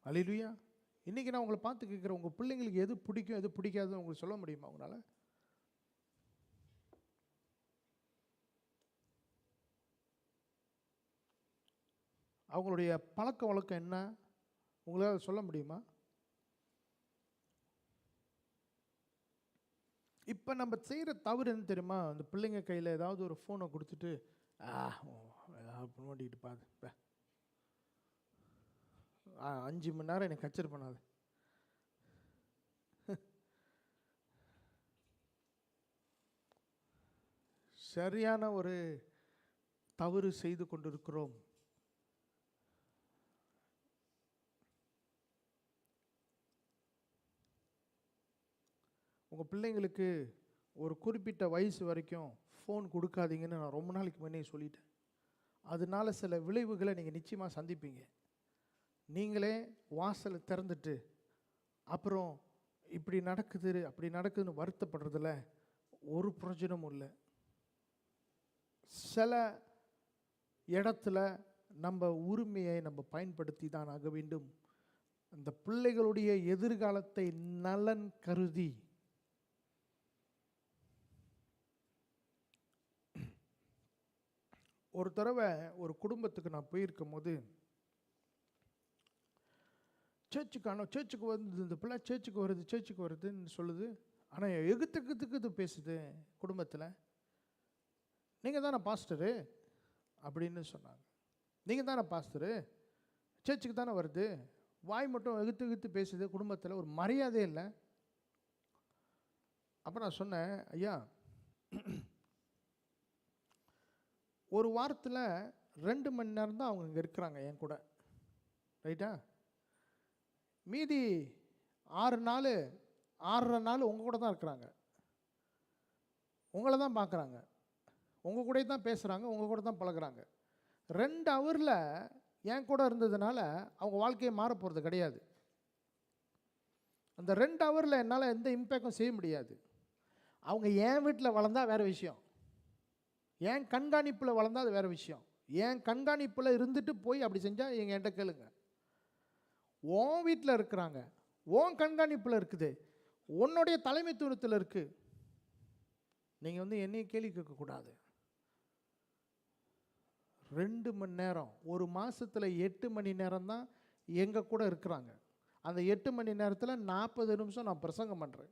அல்லேலூயா. இன்றைக்கி நான் உங்களை பார்த்து கேட்குறேன், உங்கள் பிள்ளைங்களுக்கு எது பிடிக்கும் எது பிடிக்காதுன்னு உங்களுக்கு சொல்ல முடியுமா உங்களால்? அவங்களுடைய பழக்க வழக்கம் என்ன உங்களால் சொல்ல முடியுமா? இப்போ நம்ம செய்கிற தவறு என்ன தெரியுமா? அந்த பிள்ளைங்க கையில் ஏதாவது ஒரு ஃபோனை கொடுத்துட்டு ஏதாவது நோண்டிக்கிட்டு பாரு 5 மணி நேரம் எனக்கு கச்சர் பண்ணாது. சரியான ஒரு தவறு செய்து கொண்டிருக்கிறோம். உங்கள் பிள்ளைங்களுக்கு ஒரு குறிப்பிட்ட வயசு வரைக்கும் ஃபோன் கொடுக்காதீங்கன்னு நான் ரொம்ப நாளைக்கு முன்னே சொல்லிட்டேன். அதனால சில விளைவுகளை நீங்கள் நிச்சயமாக சந்திப்பீங்க. நீங்களே வாசலை திறந்துட்டு அப்புறம் இப்படி நடக்குது அப்படி நடக்குதுன்னு வருத்தப்படுறதில்ல ஒரு பிரயோஜனமும் இல்லை. சில இடத்துல நம்ம உரிமையை நம்ம பயன்படுத்தி தான் ஆக வேண்டும். அந்த பிள்ளைகளுடைய எதிர்காலத்தை நலன் கருதி ஒரு தடவை ஒரு குடும்பத்துக்கு நான் போயிருக்கும் போது, சர்ச்சுக்கு வந்து இந்த பிள்ளை சர்ச்சுக்கு வருதுன்னு சொல்லுது. ஆனால் எகுத்துக்கு பேசுது குடும்பத்தில். நீங்கள் தானே பாஸ்டரு அப்படின்னு சொன்னாங்க. நீங்கள் தானே பாஸ்டரு, சர்ச்சுக்கு தானே வருது, வாய் மட்டும் எகுத்து பேசுது, குடும்பத்தில் ஒரு மரியாதை இல்லை. அப்போ நான் சொன்னேன், ஐயா, ஒரு வாரத்தில் 2 மணி நேரம் தான் அவங்க இங்கே இருக்கிறாங்க என் கூட, ரைட்டா? மீதி 6 நாள் 6.5 நாள் உங்கள் கூட தான் இருக்கிறாங்க, உங்களை தான் பார்க்குறாங்க, உங்கள் கூட தான் பேசுகிறாங்க, உங்கள் கூட தான் பழகுறாங்க. 2 ஹவரில் என் கூட இருந்ததுனால அவங்க வாழ்க்கையை மாற போகிறது கிடையாது. அந்த 2 ஹவரில் என்னால் எந்த இம்பேக்டும் செய்ய முடியாது. அவங்க என் வீட்டில் வளர்ந்தா வேறு விஷயம், என் கண்காணிப்பில் வளர்ந்தா அது வேறு விஷயம். என் கண்காணிப்பில் இருந்துட்டு போய் அப்படி செஞ்சால் என்கிட்ட கேளுங்க. உன் வீட்டில் இருக்கிறாங்க, உன் கண்காணிப்பில் இருக்குது, உன்னுடைய தலைமைத்துவத்தில் இருக்குது. நீங்கள் வந்து என்னையும் கேள்வி கேட்கக்கூடாது. 2 மணி நேரம், ஒரு மாதத்தில் 8 மணி நேரம் தான் எங்கள் கூட இருக்கிறாங்க. அந்த 8 மணி நேரத்தில் 40 நிமிஷம் நான் பிரசங்கம் பண்ணுறேன்.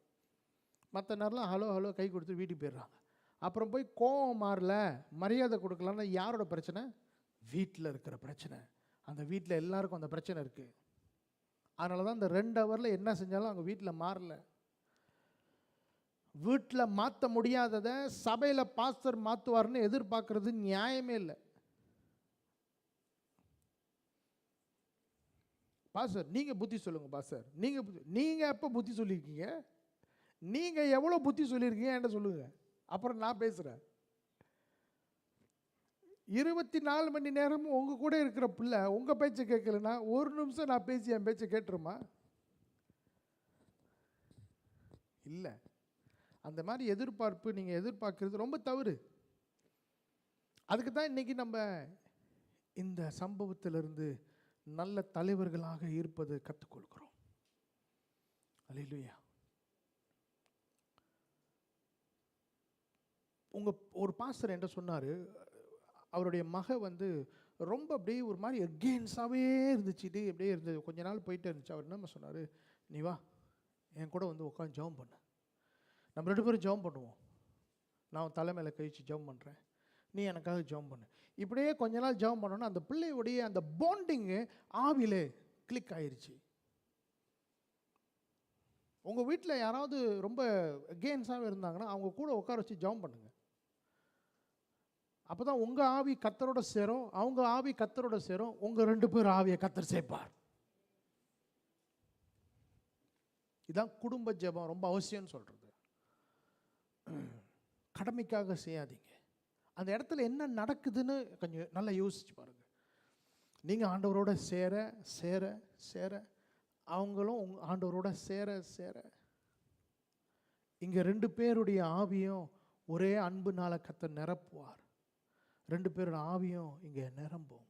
மற்ற நேரம்லாம் ஹலோ கை கொடுத்து வீட்டுக்கு போயிடுறாங்க. அப்புறம் போய் கோவம் மாறல, மரியாதை கொடுக்கலான்னு யாரோட பிரச்சனை? வீட்டில் இருக்கிற பிரச்சனை. அந்த வீட்டில் எல்லாருக்கும் அந்த பிரச்சனை இருக்குது. அதனால தான் இந்த 2 ஹவரில் என்ன செஞ்சாலும் அவங்க வீட்டில் மாறல. வீட்டில் மாற்ற முடியாததை சபையில் பாஸ்டர் மாற்றுவார்னு எதிர்பார்க்கறது நியாயமே இல்லை. பாஸ்டர் நீங்கள் புத்தி சொல்லுங்கள், பாஸ்டர் நீங்கள் எப்போ புத்தி சொல்லியிருக்கீங்க? நீங்கள் எவ்வளோ புத்தி சொல்லியிருக்கீங்க என்கிட்ட சொல்லுங்கள், அப்புறம் நான் பேசுகிறேன். 24 மணி நேரமும் உங்கள் கூட இருக்கிற பிள்ளை உங்கள் பேச்சை கேட்கலன்னா 1 நிமிஷம் நான் பேசி என் பேச்சை கேட்டுருமா? இல்லை. அந்த மாதிரி எதிர்பார்ப்பு நீங்கள் எதிர்பார்க்கறது ரொம்ப தவறு. அதுக்கு தான் இன்றைக்கி நம்ம இந்த சம்பவத்திலிருந்து நல்ல தலைவர்களாக இருப்பது கற்றுக்கொள்கிறோம். அல்லேலூயா. ஒரு பாஸ்டர் என்கிட்ட சொன்னார், அவருடைய மக வந்து ரொம்ப அப்படியே ஒரு மாதிரி அகெயின்ஸ்டாகவே இருந்துச்சு, அப்படியே இருந்தது. கொஞ்ச நாள் போயிட்டே இருந்துச்சு. அவர் என்ன சொன்னார், நீ வா என் கூட வந்து உட்காந்து ஜெபம் பண்ணு, நம்ம 2 பேரும் ஜெபம் பண்ணுவோம், நான் தலை மேலே கழிச்சு ஜெபம் பண்ணுறேன், நீ எனக்காக ஜெபம் பண்ணு. இப்படியே கொஞ்ச நாள் ஜெபம் பண்ணோன்னா அந்த பிள்ளையுடைய அந்த பாண்டிங்கு ஆவிலே கிளிக் ஆயிடுச்சு. உங்கள் வீட்டில் யாராவது ரொம்ப அகெயின்ஸ்டாகவே இருந்தாங்கன்னா அவங்க கூட உட்கார வச்சு ஜெபம் பண்ணுங்க. அப்போ தான் உங்கள் ஆவி கர்த்தரோட சேரும், அவங்க ஆவி கர்த்தரோட சேரும், உங்கள் 2 பேர் ஆவியை கர்த்தர் சேர்ப்பார். இதுதான் குடும்ப ஜெபம் ரொம்ப அவசியம்னு சொல்கிறது. கடமைக்காக செய்யாதீங்க. அந்த இடத்துல என்ன நடக்குதுன்னு கொஞ்சம் நல்லா யோசிச்சு பாருங்கள். நீங்கள் ஆண்டவரோட சேர சேர சேர அவங்களும் ஆண்டவரோட சேர சேர இங்கே 2 பேருடைய ஆவியும் ஒரே அன்புனால கர்த்தர் நிரப்புவார். 2 பேரோட ஆவியும் இங்கே நிரம்பும்.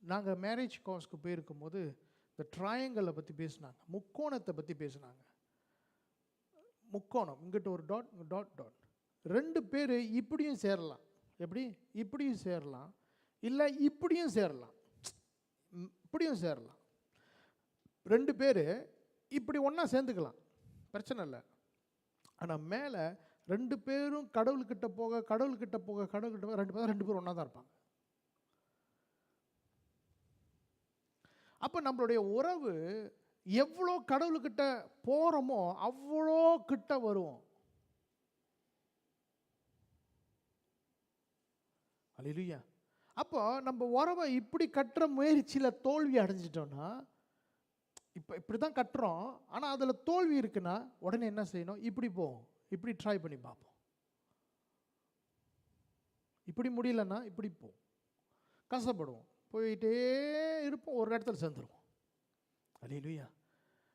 நாங்கள் மேரேஜ் கோர்ஸ்க்கு போயிருக்கும் போது இந்த ட்ரையாங்கிளை பற்றி பேசினாங்க, முக்கோணத்தை பற்றி பேசினாங்க. முக்கோணம், இங்கிட்ட ஒரு டாட், டாட் டாட். 2 பேர் இப்படியும் சேரலாம், எப்படி இப்படியும் சேரலாம், இல்லை இப்படியும் சேரலாம், இப்படியும் சேரலாம். 2 பேர் இப்படி ஒன்றா சேர்ந்துக்கலாம், பிரச்சனை இல்லை. ஆனால் மேலே 2 பேரும் கடவுள்கிட்ட போக 2 பேரும் ஒன்றா தான் இருப்பாங்க. அப்போ நம்மளுடைய உறவு எவ்வளோ கடவுள்கிட்ட போகிறோமோ அவ்வளோ கிட்ட வருவோம். அல்லேலூயா. அப்போ நம்ம உறவை இப்படி கட்டுற முயற்சியில் தோல்வி அடைஞ்சிட்டோன்னா, இப்படி தான் கட்டுறோம், ஆனால் அதில் தோல்வி இருக்குன்னா உடனே என்ன செய்யணும்? இப்படி போவோம், இப்படி ட்ரை பண்ணி பார்ப்போம். இப்படி முடியலன்னா இப்படி போவோம், கஷ்டப்படுவோம், போயிட்டே இருப்போம், ஒரு இடத்துல சேர்ந்துருவோம். அல்லேலூயா.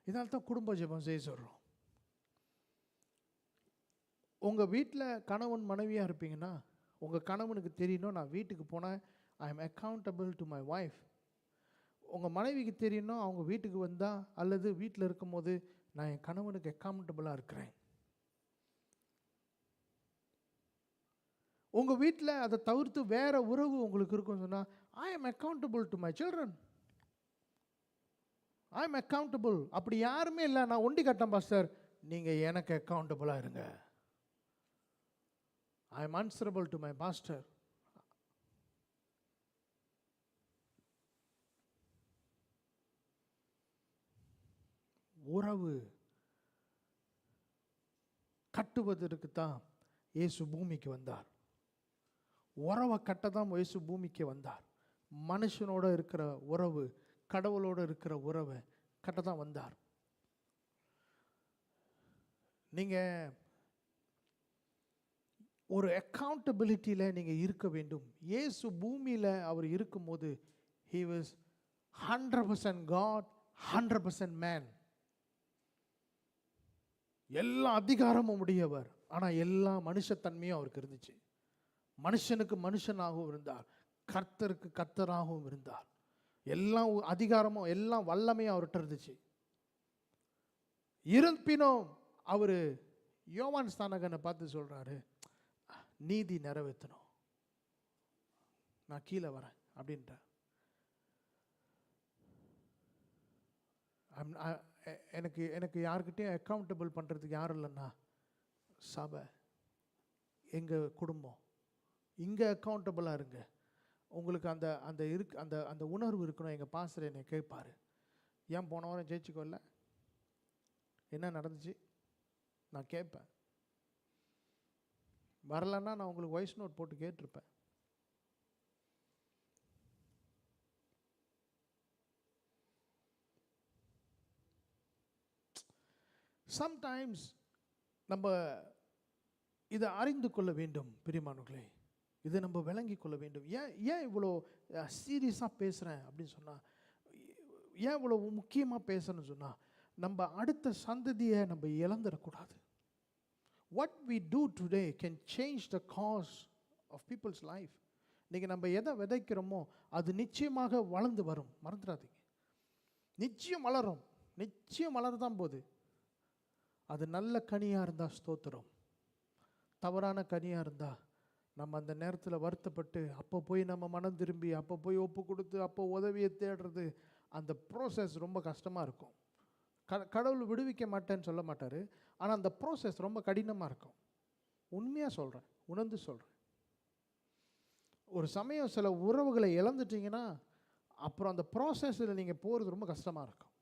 இதனால தான் குடும்ப ஜெபம் செய்ய சொல்கிறோம். உங்கள் வீட்டில் கணவன் மனைவியாக இருப்பீங்கன்னா உங்கள் கணவனுக்கு தெரியணும், நான் வீட்டுக்கு போனால் I am accountable to my wife. உங்கள் மனைவிக்கு தெரியணும், அவங்க வீட்டுக்கு வந்தால் அல்லது வீட்டில் இருக்கும்போது நான் என் கணவனுக்கு அக்கௌண்டபிளாக இருக்கிறேன். உங்கள் வீட்டில் அதை தவிர்த்து வேறு உறவு உங்களுக்கு இருக்குன்னு சொன்னால், I am accountable to my children, I am accountable. அப்படி யாருமே இல்லை, நான் ஒண்டி கட்டேன் பாஸ்டர், நீங்கள் எனக்கு அக்கௌண்டபிளாக இருங்க. I am answerable to my pastor. உறவு கட்டுவதற்கு தான் இயேசு பூமிக்கு வந்தார். உறவை கட்ட தான் இயேசு பூமிக்கு வந்தார். மனுஷனோட இருக்கிற உறவு, கடவுளோட இருக்கிற உறவை கட்ட தான் வந்தார். நீங்கள் ஒரு அக்கௌண்டபிலிட்டியில் நீங்கள் இருக்க வேண்டும். இயேசு பூமியில் அவர் இருக்கும்போது he was 100% God, 100% man. எல்லா அதிகாரமும் உடையவர், ஆனால் எல்லா மனுஷத்தன்மையும் அவருக்கு இருந்துச்சு. மனுஷனுக்கு மனுஷனாகவும் இருந்தார், கர்த்தருக்கு கர்த்தராகவும் இருந்தார். எல்லா அதிகாரமும் எல்லா வல்லமையும் அவர்கிட்ட இருந்துச்சு. இருப்பினும் அவர் யோவான் ஸ்நானகனை பார்த்து சொல்கிறாரு, நீதி நிறைவேற்றணும், நான் கீழே வரேன் அப்படின்றார். எனக்கு எனக்கு யாருக்கிட்டையும் அக்கௌண்டபிள் பண்ணுறதுக்கு யாரும் இல்லைன்னா சபை, எங்கள் குடும்பம், இங்கே அக்கௌண்டபிளாக இருங்க. உங்களுக்கு அந்த அந்த இருக்கு அந்த அந்த உணர்வு இருக்கணும். எங்கள் பாஸ்டர் என்னை கேட்பார், ஏன் போன வாரம் ஜெயிச்சுக்கோல்ல, என்ன நடந்துச்சு, நான் கேட்பேன். வரலன்னா நான் உங்களுக்கு வாய்ஸ் நோட் போட்டு கேட்டிருப்பேன். சம்டைம்ஸ் நம்ம இதை அறிந்து கொள்ள வேண்டும் பிரியமானவர்களே, இதை நம்ம விளங்கி கொள்ள வேண்டும். ஏன் இவ்வளோ சீரியஸாக பேசுகிறேன் அப்படின்னு சொன்னால், ஏன் இவ்வளோ முக்கியமாக பேசுகிறேன்னு சொன்னால், நம்ம அடுத்த சந்ததியை நம்ம இழந்துடக்கூடாது. What we do today can change the course of people's life. இன்றைக்கி நம்ம எதை விதைக்கிறோமோ அது நிச்சயமாக வளர்ந்து வரும், மறந்துடாதீங்க. நிச்சயம் வளரும், நிச்சயம் வளரதான் போகுது. அது நல்ல கனியாக இருந்தால் ஸ்தோத்திரம், தவறான கனியாக இருந்தால் நம்ம அந்த நேரத்தில் வருத்தப்பட்டு அப்போ போய் நம்ம மனம் திரும்பி அப்போ போய் ஒப்பு கொடுத்து அப்போ உதவியை தேடுறது, அந்த ப்ரோசஸ் ரொம்ப கஷ்டமாக இருக்கும். கடவுள் விடுவிக்க மாட்டேன்னு சொல்ல மாட்டார், ஆனால் அந்த ப்ரோசஸ் ரொம்ப கடினமாக இருக்கும். உண்மையாக சொல்கிறேன், உணர்ந்து சொல்கிறேன். ஒரு சமயம் சில உறவுகளை இழந்துட்டிங்கன்னா அப்புறம் அந்த ப்ராசஸில் நீங்கள் போகிறது ரொம்ப கஷ்டமாக இருக்கும்.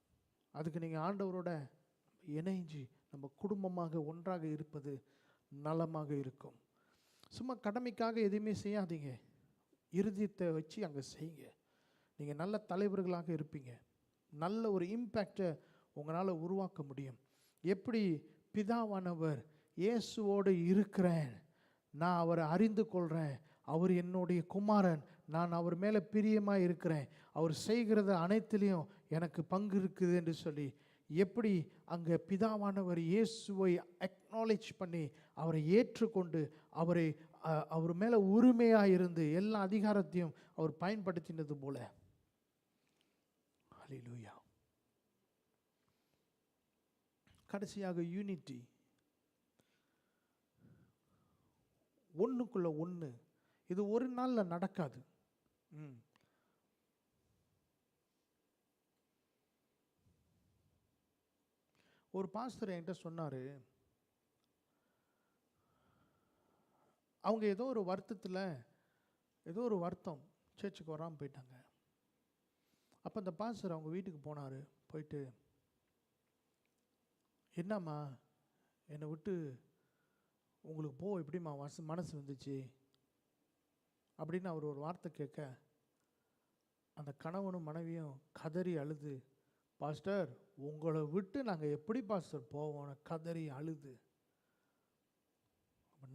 அதுக்கு நீங்கள் ஆண்டவரோட இணைஞ்சு நம்ம குடும்பமாக ஒன்றாக இருப்பது நலமாக இருக்கும். சும்மா கடமைக்காக எதுவுமே செய்யாதீங்க, இறுதியத்தை வச்சு அங்கே செய்யுங்க. நீங்கள் நல்ல தலைவர்களாக இருப்பீங்க, நல்ல ஒரு இம்பேக்டை உங்களால் உருவாக்க முடியும். எப்படி பிதாவானவர் இயேசுவோடு இருக்கிறேன், நான் அவரை அறிந்து கொள்கிறேன், அவர் என்னுடைய குமாரன், நான் அவர் மேலே பிரியமாக இருக்கிறேன், அவர் செய்கிறத அனைத்துலேயும் எனக்கு பங்கு இருக்குது என்று சொல்லி, எப்படி அங்கே பிதாவானவர் இயேசுவை அக்னாலேஜ் பண்ணி அவரை ஏற்றுக்கொண்டு அவர் மேலே உரிமையாக இருந்து எல்லா அதிகாரத்தையும் அவர் பயன்படுத்தினது போல. ஹல்லேலூயா. கடைசியாக யூனிட்டி, ஒன்றுக்குள்ள ஒன்று. இது ஒரு நாளில் நடக்காது. ஒரு பாஸ்டர் என்கிட்ட சொன்னார், அவங்க ஏதோ ஒரு வருத்தம் சர்ச்சுக்கு வராமல் போயிட்டாங்க. அப்போ அந்த பாஸ்டர் அவங்க வீட்டுக்கு போனார். போயிட்டு, என்னம்மா என்னை விட்டு உங்களுக்கு எப்படிம்மா மனசு வந்துச்சு அப்படின்னு அவர் ஒரு வார்த்தை கேட்க, அந்த கணவனும் மனைவியும் கதறி அழுது, பாஸ்டர் உங்களை விட்டு நாங்கள் எப்படி பாஸ்டர் போவோம், கதறி அழுது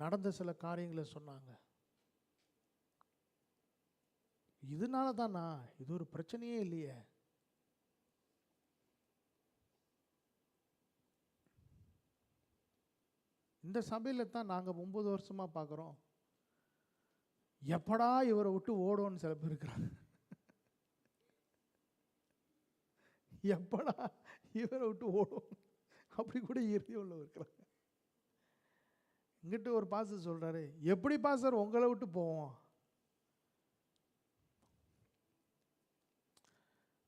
நடந்த சில காரியங்களை சொன்னாங்க. இதனால தானா, இது ஒரு பிரச்சனையே இல்லையே. இந்த சபையில் தான் நாங்கள் 9 வருஷமாக பார்க்குறோம், எப்படா இவரை விட்டு ஓடும்னு சில பேர் இருக்கிறாங்க. எப்படா இவரை விட்டு ஓடும் அப்படி கூட இறுதி உள்ள இருக்கிறாங்க. இங்கிட்டு ஒரு பாஸ்டர் சொல்கிறாரு, எப்படி பாஸ்டர் உங்களை விட்டு போவோம்?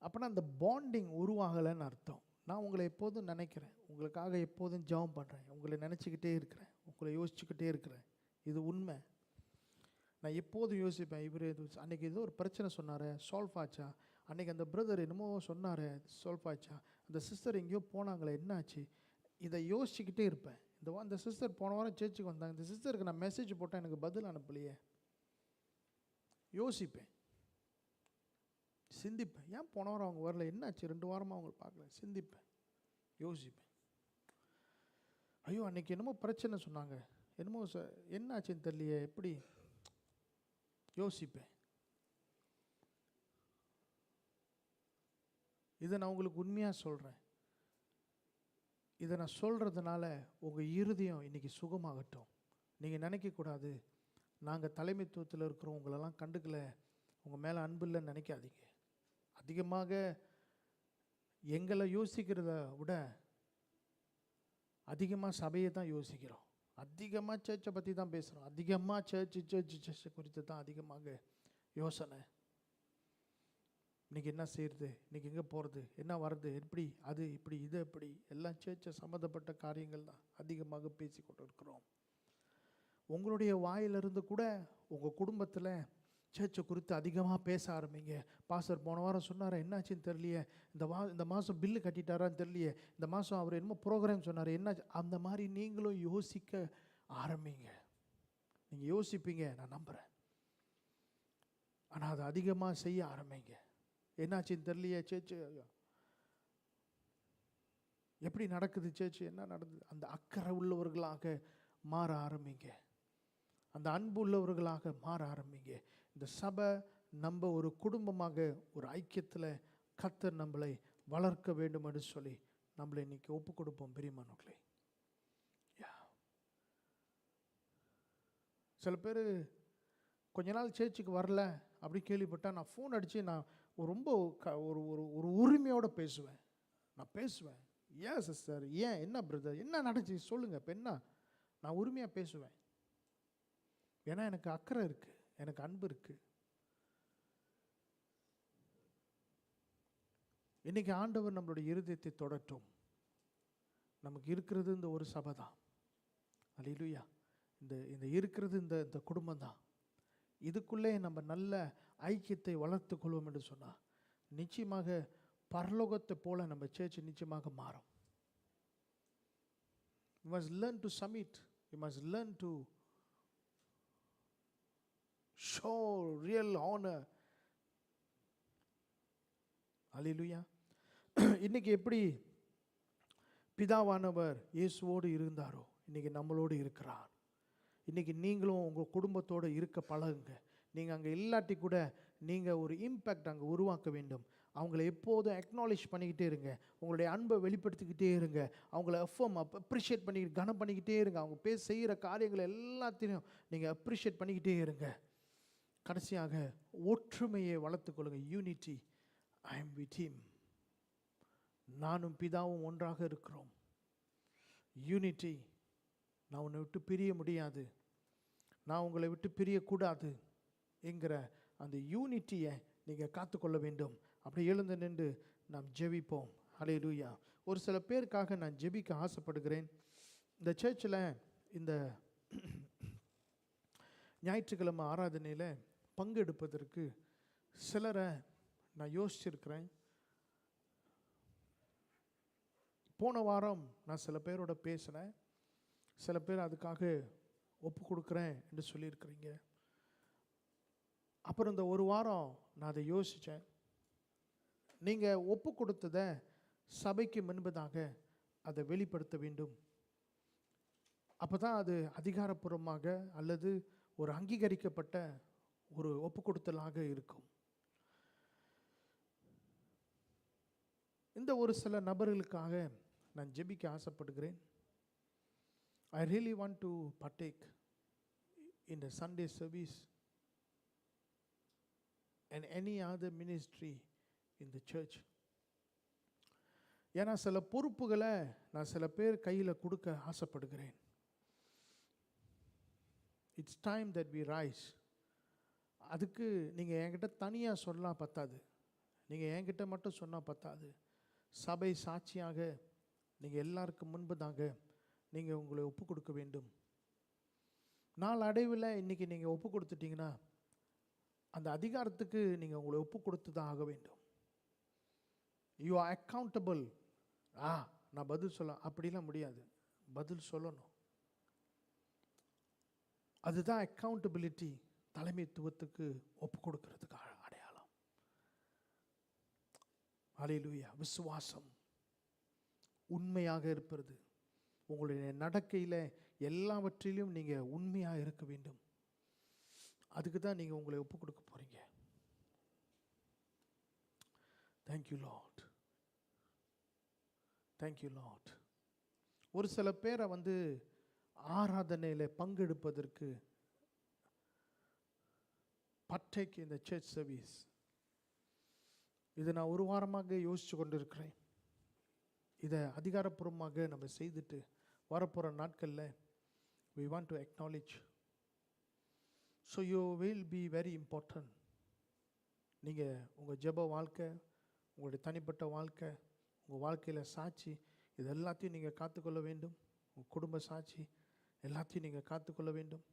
அப்போனா அந்த பாண்டிங் உருவாகலைன்னு அர்த்தம். நான் உங்களை எப்போதும் நினைக்கிறேன், உங்களுக்காக எப்போதும் ஜெபம் பண்ணுறேன், உங்களை நினச்சிக்கிட்டே இருக்கிறேன், உங்களை யோசிச்சுக்கிட்டே இருக்கிறேன். இது உண்மை. நான் எப்போதும் யோசிப்பேன், இவர் அன்றைக்கி ஏதோ ஒரு பிரச்சனை சொன்னார், சால்வ் ஆச்சா? அன்றைக்கி அந்த பிரதர் என்னமோ சொன்னார், சால்வ் ஆச்சா? அந்த சிஸ்டர் எங்கேயோ போனாங்களே, என்னாச்சு? இதை யோசிச்சுக்கிட்டே இருப்பேன். அந்த சிஸ்டர் போன வாரம் சர்ச்சுக்கு வந்தாங்க, இந்த சிஸ்டருக்கு நான் மெசேஜ் போட்டேன், எனக்கு பதில் அனுப்பலையே. யோசிப்பேன், சிந்திப்பேன், ஏன் போன வாரம் அவங்க வரல, என்னாச்சு 2 வாரமாக அவங்க பார்க்கல? சிந்திப்பேன், யோசிப்பேன். ஐயோ அன்றைக்கி என்னமோ பிரச்சனை சொன்னாங்க, என்னமோ என்னாச்சுன்னு தெரியலையே, எப்படி? யோசிப்பேன். இதை நான் உங்களுக்கு உண்மையாக சொல்கிறேன். இதை நான் சொல்கிறதுனால உங்கள் இருதயம் இன்றைக்கி சுகமாகட்டும். நீங்கள் நினைக்கக்கூடாது, நாங்கள் தலைமைத்துவத்தில் இருக்கிறோம், உங்களெல்லாம் கண்டுக்கல, உங்கள் மேலே அன்பு இல்லைன்னு நினைக்காதீங்க. அதிகமாக எங்களை யோசிக்கிறத விட அதிகமாக சபையை தான் யோசிக்கிறோம். அதிகமாக சர்ச்சை பற்றி தான் பேசுகிறோம். அதிகமாக சர்ச்சை குறித்து தான் அதிகமாக யோசனை. இன்றைக்கி என்ன செய்கிறது, இன்றைக்கி எங்கே போகிறது, என்ன வர்றது, எப்படி, அது இப்படி, இது எப்படி, எல்லாம் சர்ச்சை சம்மந்தப்பட்ட காரியங்கள் தான் அதிகமாக பேசி கொண்டு இருக்கிறோம். உங்களுடைய வாயிலிருந்து கூட உங்கள் குடும்பத்தில் சர்ச்சை குறித்து அதிகமாக பேச ஆரம்பிங்க. பாஸ்டர் போன வாரம் சொன்னார், என்னாச்சுன்னு தெரியலையே, இந்த மாதம் பில்லு கட்டிட்டாரான்னு தெரியலையே, இந்த மாதம் அவர் என்னமோ ப்ரோக்ராம் சொன்னார், என்னாச்சு? அந்த மாதிரி நீங்களும் யோசிக்க ஆரம்பிங்க. நீங்கள் யோசிப்பீங்க, நான் நம்புகிறேன். ஆனால் அதை அதிகமாக செய்ய ஆரம்பிங்க. என்னாச்சுன்னு தெரியலையே, சர்ச்சு எப்படி நடக்குது, சர்ச்சு என்ன நடந்தது, அந்த அக்கறை உள்ளவர்களாக மாற ஆரம்பிங்க. அந்த அன்பு உள்ளவர்களாக மாற ஆரம்பிங்க. இந்த சபை நம்ம ஒரு குடும்பமாக ஒரு ஐக்கியத்தில் கர்த்தர் நம்மளை வளர்க்க வேண்டும் என்று சொல்லி நம்மளை இன்னைக்கு ஒப்பு கொடுப்போம். பிரியமானவர்களே, சில பேர் கொஞ்ச நாள் சர்ச்சுக்கு வரல அப்படி கேள்விப்பட்டால் நான் ஃபோன் அடித்து நான் ரொம்ப ஒரு ஒரு உரிமையோடு பேசுவேன். நான் பேசுவேன், ஏன் சிஸ்டர், ஏன், என்ன பிரதர், என்ன நடந்துச்சு சொல்லுங்கள், இப்போ என்ன? நான் உரிமையாக பேசுவேன். ஏன்னா எனக்கு அக்கறை இருக்குது, எனக்கு அன்பு இருக்குது. இன்றைக்கி ஆண்டவர் நம்மளுடைய இருதயத்தை தொடட்டும். நமக்கு இருக்கிறது இந்த ஒரு சபை தான். அல்லேலூயா. இந்த இருக்கிறது இந்த குடும்பம் தான். இதுக்குள்ளே நம்ம நல்ல ஐக்கியத்தை வளர்த்து கொள்வோம் என்று சொன்னால் நிச்சயமாக பரலோகத்தை போல நம்ம சர்ச் நிச்சயமாக மாறும். You must learn to submit. You must learn to show real honor. அல்லேலூயா. இன்னைக்கு எப்படி பிதாவானவர் இயேசுவோடு இருந்தாரோ இன்னைக்கு நம்மளோடு இருக்கிறார். இன்னைக்கு நீங்களும் உங்கள் குடும்பத்தோடு இருக்க பழகுங்க. நீங்கள் அங்கே இல்லாட்டி கூட நீங்கள் ஒரு இம்பேக்ட் அங்கே உருவாக்க வேண்டும். அவங்கள எப்போதும் அக்னாலேஜ் பண்ணிக்கிட்டே இருங்க. உங்களுடைய அன்பை வெளிப்படுத்திக்கிட்டே இருங்க. அவங்கள அப்ரிஷியேட் பண்ணிக்கிட்டு கனம் பண்ணிக்கிட்டே இருங்க. அவங்க செய்கிற காரியங்களை எல்லாத்தையும் நீங்கள் அப்ரிஷியேட் பண்ணிக்கிட்டே இருங்க. கடைசியாக ஒற்றுமையை வளர்த்துக்கொள்ளுங்க. Unity. I am with him. நானும் பிதாவும் ஒன்றாக இருக்கிறோம். யூனிட்டி. நான் உன்னை விட்டு பிரிய முடியாது, நான் உங்களை விட்டு பிரியக்கூடாது என்கிற அந்த யூனிட்டியை நீங்கள் காத்துக்கொள்ள வேண்டும். அப்படி எழுந்து நின்று நாம் ஜெபிப்போம். ஹல்லேலூயா. ஒரு சில பேருக்காக நான் ஜெபிக்க ஆசைப்படுகிறேன். இந்த சர்ச்சில் இந்த ஞாயிற்றுக்கிழமை ஆராதனையில் பங்கெடுப்பதற்கு சிலரை நான் யோசிச்சிருக்கிறேன். போன வாரம் நான் சில பேரோட பேசினேன். சில பேர் அதுக்காக ஒப்பு கொடுக்குறேன் என்று சொல்லியிருக்கிறீங்க. அப்புறம் இந்த ஒரு வாரம் நான் அதை யோசித்தேன். நீங்கள் ஒப்பு கொடுத்ததை சபைக்கு முன்பதாக அதை வெளிப்படுத்த வேண்டும். அப்போ தான் அது அதிகாரப்பூர்வமாக அல்லது ஒரு அங்கீகரிக்கப்பட்ட ஒரு ஒப்பு கொடுத்தலாக இருக்கும். இந்த ஒரு சில நபர்களுக்காக நான் ஜெபிக்க ஆசைப்படுகிறேன். I really want to partake in the Sunday service and any other ministry in the church. ஏன்னா சில பொறுப்புகளை நான் சில பேர் கையில் கொடுக்க ஆசைப்படுகிறேன். It's time that we rise. அதுக்கு நீங்கள் என்கிட்ட தனியாக சொல்லலாம் பத்தாது, நீங்கள் என்கிட்ட மட்டும் சொன்னால் பத்தாது. சபை சாட்சியாக நீங்கள் எல்லாருக்கும் முன்பதாக நீங்கள் உங்களை ஒப்பு கொடுக்க வேண்டும். நாள் அடைவில் இன்றைக்கி நீங்கள் ஒப்பு கொடுத்துட்டீங்கன்னா அந்த அதிகாரத்துக்கு நீங்கள் உங்களை ஒப்பு கொடுத்து தான் ஆக வேண்டும். You are accountable. நான் பதில் சொல்ல அப்படிலாம் முடியாது, பதில் சொல்லணும். அதுதான் அக்கௌண்டபிலிட்டி, தலைமைத்துவத்துக்கு ஒப்பு கொடுக்கறதுக்கு அடையாளம். ஹல்லேலூயா. விசுவாசம், உண்மையாக இருப்பது. உங்களுடைய நடக்கையில் எல்லாவற்றிலும் நீங்கள் உண்மையாக இருக்க வேண்டும். அதுக்கு தான் நீங்கள் உங்களை ஒப்பு கொடுக்க போகிறீங்க. Thank you Lord, thank you Lord. ஒரு சில பேரை ஆராதனையில் பங்கெடுப்பதற்கு partake in the church service. இதை நான் ஒரு வாரமாக யோசித்து கொண்டு இருக்கிறேன். இதை அதிகாரப்பூர்வமாக நம்ம செய்துட்டு வரப்போகிற நாட்களில் we want to acknowledge. So you will be very important. நீங்கள் உங்கள் ஜெப வாழ்க்கை, உங்களுடைய தனிப்பட்ட வாழ்க்கை, உங்கள் வாழ்க்கையில் சாட்சி, இது எல்லாத்தையும் நீங்கள் காத்துக்கொள்ள வேண்டும். உங்கள் குடும்ப சாட்சி எல்லாத்தையும் நீங்கள் காத்துக்கொள்ள வேண்டும்.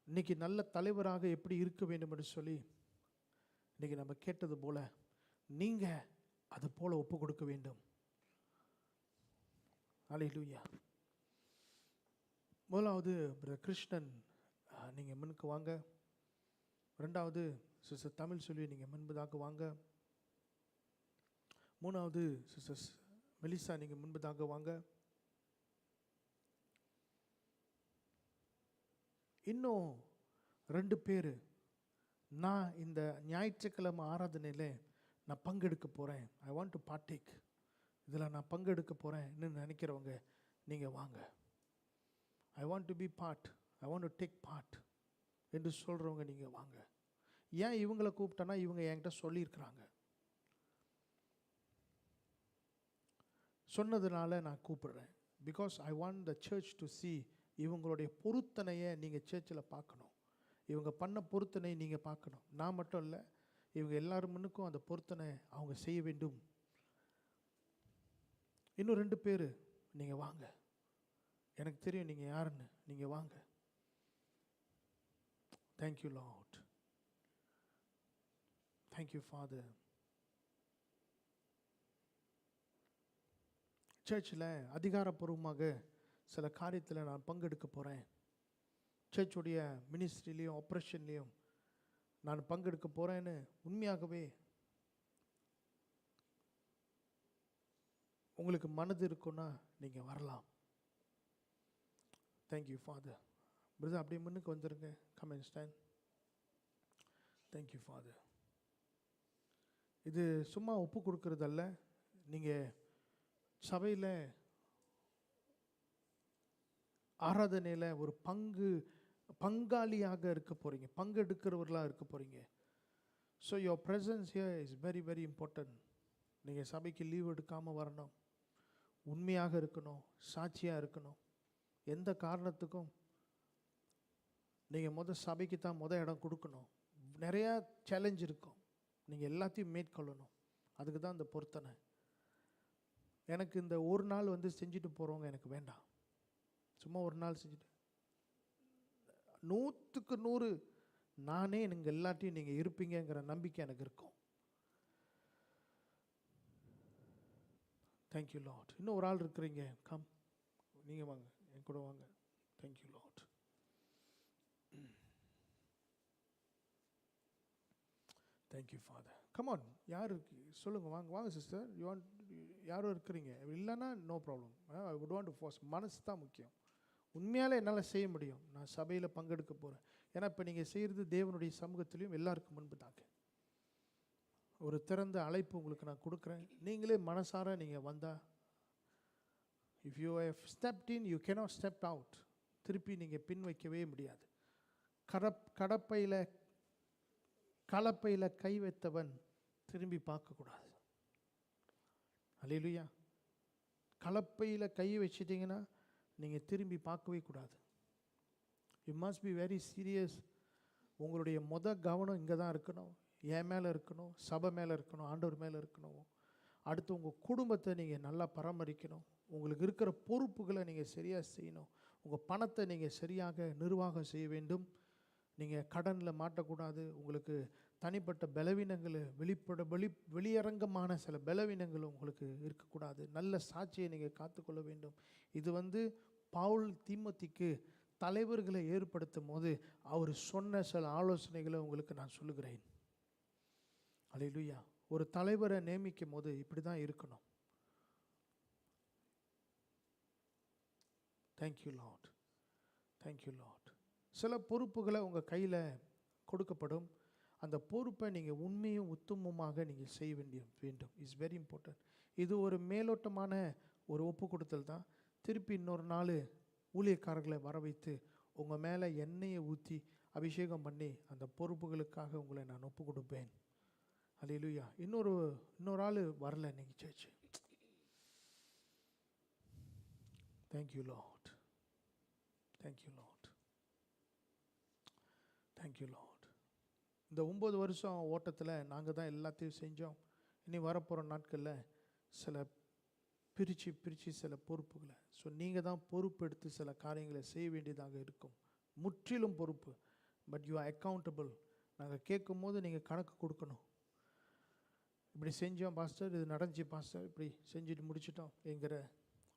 இன்றைக்கி நல்ல தலைவராக எப்படி இருக்க வேண்டும் என்று சொல்லி இன்றைக்கி நம்ம கேட்டது போல் நீங்கள் அது போல் ஒப்பு கொடுக்க வேண்டும். ஹல்லேலூயா. முதலாவது பிரதர் கிருஷ்ணன், நீங்கள் முன்னுக்கு வாங்க. ரெண்டாவது சிஸ்டர் தமிழ் சொல்லி நீங்கள் முன்பதாக வாங்க. மூணாவது சிஸ்டர் மெலிசா நீங்கள் முன்பதாக வாங்க. இன்னும் 2 பேர் நான் இந்த ஞாயிற்றுக்கிழமை ஆராதனையில் நான் பங்கெடுக்க போகிறேன், ஐ வாண்ட் டு பார்ட்டேக், இதில் நான் பங்கெடுக்க போகிறேன்னு நினைக்கிறவங்க நீங்கள் வாங்க. I want to be part, I want to take part என்று சொல்கிறவங்க நீங்கள் வாங்க. ஏன் இவங்களை கூப்பிட்டேன்னா இவங்க என்கிட்ட சொல்லியிருக்கிறாங்க, சொன்னதுனால நான் கூப்பிடுறேன். Because I want the church to see இவங்களுடைய பொருத்தனையை நீங்கள் சர்ச்சில் பார்க்கணும். இவங்க பண்ண பொருத்தனை நீங்கள் பார்க்கணும். நான் மட்டும் இல்லை, இவங்க எல்லாரும் முன்னுக்கும் அந்த பொருத்தனை அவங்க செய்ய வேண்டும். இன்னும் 2 பேர் நீங்கள் வாங்க, எனக்கு தெரியும் நீங்கள் யாருன்னு, நீங்கள் வாங்க. Thank you Lord, thank you father. சர்ச்சில் அதிகாரப்பூர்வமாக சில காரியத்தில் நான் பங்கெடுக்க போகிறேன். சர்ச்சுடைய மினிஸ்ட்ரிலையும் ஆப்ரேஷன்லேயும் நான் பங்கெடுக்க போகிறேன்னு உண்மையாகவே உங்களுக்கு மனது இருக்குன்னா நீங்கள் வரலாம். Thank you father. பிரதர் அப்படியே முன்னுக்கு வந்துடுங்க. Come and stand. Thank you father. இது சும்மா ஒப்பு கொடுக்கறதல்ல, நீங்கள் சபையில் ஆராதனையில் ஒரு பங்காளியாக இருக்க போகிறீங்க, பங்கெடுக்கிறவர்களாக இருக்க போகிறீங்க. So your presence here is very very important. நீங்கள் சபைக்கு லீவ் எடுக்காமல் வரணும், உண்மையாக இருக்கணும், சாட்சியாக இருக்கணும். எந்த காரணத்துக்கும் நீங்கள் சபைக்கு தான் இடம் கொடுக்கணும். நிறையா சேலஞ்ச் இருக்கும், நீங்கள் எல்லாத்தையும் மேற்கொள்ளணும். அதுக்கு தான் இந்த பொருத்தனை. எனக்கு இந்த ஒரு நாள் செஞ்சுட்டு போகிறவங்க எனக்கு வேண்டாம். சும்மா ஒரு நாள் செஞ்சுட்டு 100க்கு 100 நானே நீங்கள் எல்லாத்தையும் நீங்கள் இருப்பீங்கிற நம்பிக்கை எனக்கு இருக்கும். Thank you Lord. இன்னும் ஒரு ஆள் இருக்கிறீங்க, கம், நீங்கள் வாங்க, என் கூட வாங்க. Thank you Lord. Thank you father. Come on, யார் சொல்லுங்கள், வாங்க வாங்க சிஸ்டர். யூ வாண்ட், யாரும் இருக்கிறீங்க இல்லைன்னா no problem. I would want to force. மனசு தான் முக்கியம். உண்மையால் என்னால் செய்ய முடியும், நான் சபையில் பங்கெடுக்க போகிறேன். ஏன்னா இப்போ நீங்கள் செய்கிறது தேவனுடைய சமூகத்திலையும் எல்லாருக்கும் முன்பு தாங்க. ஒரு திறந்த அழைப்பு உங்களுக்கு நான் கொடுக்குறேன். நீங்களே மனசார நீங்கள் வந்தால், if you have stepped in, you cannot step out. திருப்பி நீங்கள் பின் வைக்கவே முடியாது. கலப்பையில் கை வைத்தவன் திரும்பி பார்க்கக்கூடாது. அல்லேலூயா. கலப்பையில் கை வச்சிட்டிங்கன்னா நீங்கள் திரும்பி பார்க்கவே கூடாது. You must be very serious. உங்களுடைய கவனம் இங்கே தான் இருக்கணும். என் மேலே இருக்கணும், சபை மேலே இருக்கணும், ஆண்டவர் மேலே இருக்கணும். அடுத்து உங்கள் குடும்பத்தை நீங்கள் நல்லா பராமரிக்கணும். உங்களுக்கு இருக்கிற பொறுப்புகளை நீங்கள் சரியாக செய்யணும். உங்கள் பணத்தை நீங்கள் சரியாக நிர்வாகம் செய்ய வேண்டும். நீங்கள் கடனில் மாட்டக்கூடாது. உங்களுக்கு தனிப்பட்ட பலவீனங்கள் வெளியரங்கமான சில பலவீனங்கள் உங்களுக்கு இருக்கக்கூடாது. நல்ல சாட்சியை நீங்கள் காத்துக்கொள்ள வேண்டும். இது பவுல் தீமோத்திக்கு தலைவர்களை ஏற்படுத்தும் போது அவர் சொன்ன சில ஆலோசனைகளை உங்களுக்கு நான் சொல்லுகிறேன். அல்லேலூயா. ஒரு தலைவரை நியமிக்கும் போது இப்படி தான் இருக்கணும். Thank you Lord, thank you Lord. சில பொறுப்புகளை உங்கள் கையில் கொடுக்கப்படும். அந்த பொறுப்பை நீங்கள் உண்மையும் உத்தமமாக நீங்கள் செய்ய வேண்டும். It's very important. இது ஒரு மேலோட்டமான ஒரு ஒப்பு கொடுத்தல் தான். திருப்பி இன்னொரு நாள் ஊழியக்காரர்களை வர வைத்து உங்கள் மேலே எண்ணெயை ஊற்றி அபிஷேகம் பண்ணி அந்த பொறுப்புகளுக்காக உங்களை நான் ஒப்பு கொடுப்பேன். அல்லேலூயா. இன்னொரு ஆள் வரல இன்னைக்கு church. Thank you Lord, thank you Lord, thank you Lord. இந்த 9 வருஷம் ஓட்டத்தில் நாங்கள் தான் எல்லாத்தையும் செஞ்சோம். இனி வரப்போகிற நாட்களில் சில பிரித்து சில பொறுப்புகளை நீங்கள் தான் பொறுப்பெடுத்து சில காரியங்களை செய்ய வேண்டியதாக இருக்கும். முற்றிலும் பொறுப்பு. But you are accountable. நாங்கள் கேட்கும் போது நீங்கள் கணக்கு கொடுக்கணும். இப்படி செஞ்சோம் பாஸ்டர், இது நடந்துச்சு பாஸ்டர், இப்படி செஞ்சுட்டு முடிச்சிட்டோம் என்கிற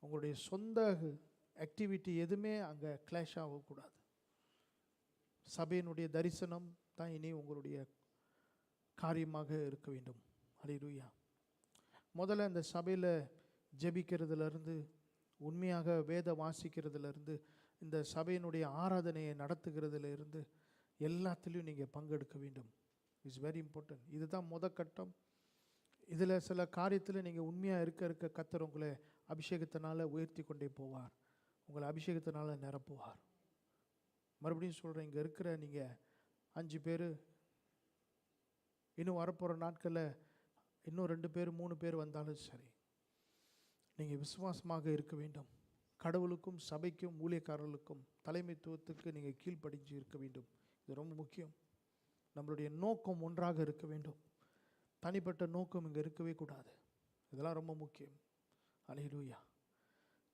உங்களுடைய சொந்த ஆக்டிவிட்டி எதுவுமே அங்கே கிளாஷ் ஆகக்கூடாது. சபையினுடைய தரிசனம் தான் இனி உங்களுடைய காரியமாக இருக்க வேண்டும். அல்லேலூயா. முதல்ல இந்த சபையில் ஜெபிக்கிறதுலேருந்து, உண்மையாக வேத வாசிக்கிறதுலேருந்து, இந்த சபையினுடைய ஆராதனையை நடத்துகிறதுலேருந்து எல்லாத்துலேயும் நீங்கள் பங்கெடுக்க வேண்டும். It's very important. இதுதான் கட்டம். இதில் சில காரியத்தில் நீங்கள் உண்மையாக இருக்க கர்த்தர் உங்களை அபிஷேகத்தினால் உயர்த்தி கொண்டே போவார். உங்களை அபிஷேகத்தினால் நிரப்புவார். மறுபடியும் சொல்கிறேன், இங்கே இருக்கிற நீங்கள் 5 பேர், இன்னும் வரப்போகிற நாட்களில் இன்னும் 2 பேர் 3 பேர் வந்தாலும் சரி, நீங்கள் விசுவாசமாக இருக்க வேண்டும். கடவுளுக்கும் சபைக்கும் ஊழியக்காரர்களுக்கும் தலைமைத்துவத்துக்கு நீங்கள் கீழ்ப்படிஞ்சு இருக்க வேண்டும். இது ரொம்ப முக்கியம். நம்மளுடைய நோக்கம் ஒன்றாக இருக்க வேண்டும். தனிப்பட்ட நோக்கம் இங்கே இருக்கவே கூடாது. இதெல்லாம் ரொம்ப முக்கியம். அல்லேலூயா.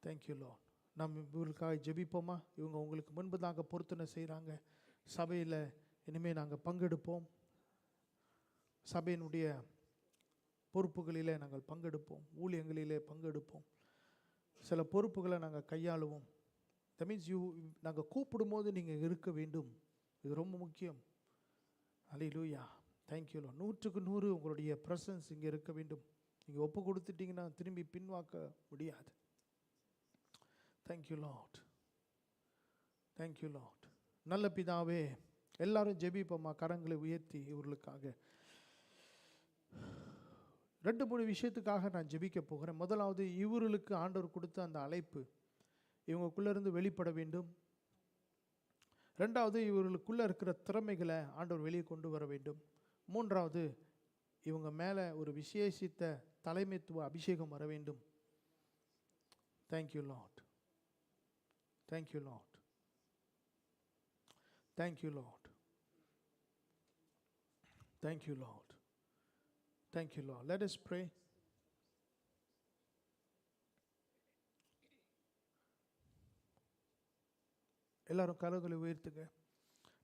Thank you Lord. நாம் இவர்களுக்காக ஜெபிப்போமா? இவங்க உங்களுக்கு முன்பதாக பொருத்தனை செய்கிறாங்க. சபையில் இனிமேல் நாங்கள் பங்கெடுப்போம். சபையினுடைய பொறுப்புகளிலே நாங்கள் பங்கெடுப்போம். ஊழியங்களிலே பங்கெடுப்போம். சில பொறுப்புகளை நாங்கள் கையாளுவோம். தட் மீன்ஸ் நாங்கள் கூப்பிடும்போது நீங்கள் இருக்க வேண்டும். இது ரொம்ப முக்கியம். அல்லேலூயா. Thank you Lord. 100க்கு 100 உங்களுடைய ப்ரெசன்ஸ் இங்கே இருக்க வேண்டும். நீங்கள் ஒப்பு கொடுத்துட்டிங்கன்னா திரும்பி பின்வாக்க முடியாது. Thank you Lord, thank you Lord. நல்ல பிதாவே, எல்லாரும் ஜெபிப்போமா? கரங்களை உயர்த்தி இவர்களுக்காக 2-3 விஷயத்துக்காக நான் ஜெபிக்க போகிறேன். முதலாவது, இவர்களுக்கு ஆண்டவர் கொடுத்த அந்த அழைப்பு இவங்களுக்குள்ளேருந்து வெளிப்பட வேண்டும். 2வது, இவர்களுக்குள்ளே இருக்கிற திறமைகளை ஆண்டவர் வெளியே கொண்டு வர வேண்டும். 3வது, இவங்க மேலே ஒரு விசேஷித்த தலைமைத்துவ அபிஷேகம் வர வேண்டும். Thank you Lord, thank you Lord, thank you Lord, thank you Lord, thank you Lord. Let us pray. எல்லாரும் கரங்களை உயர்த்துங்க.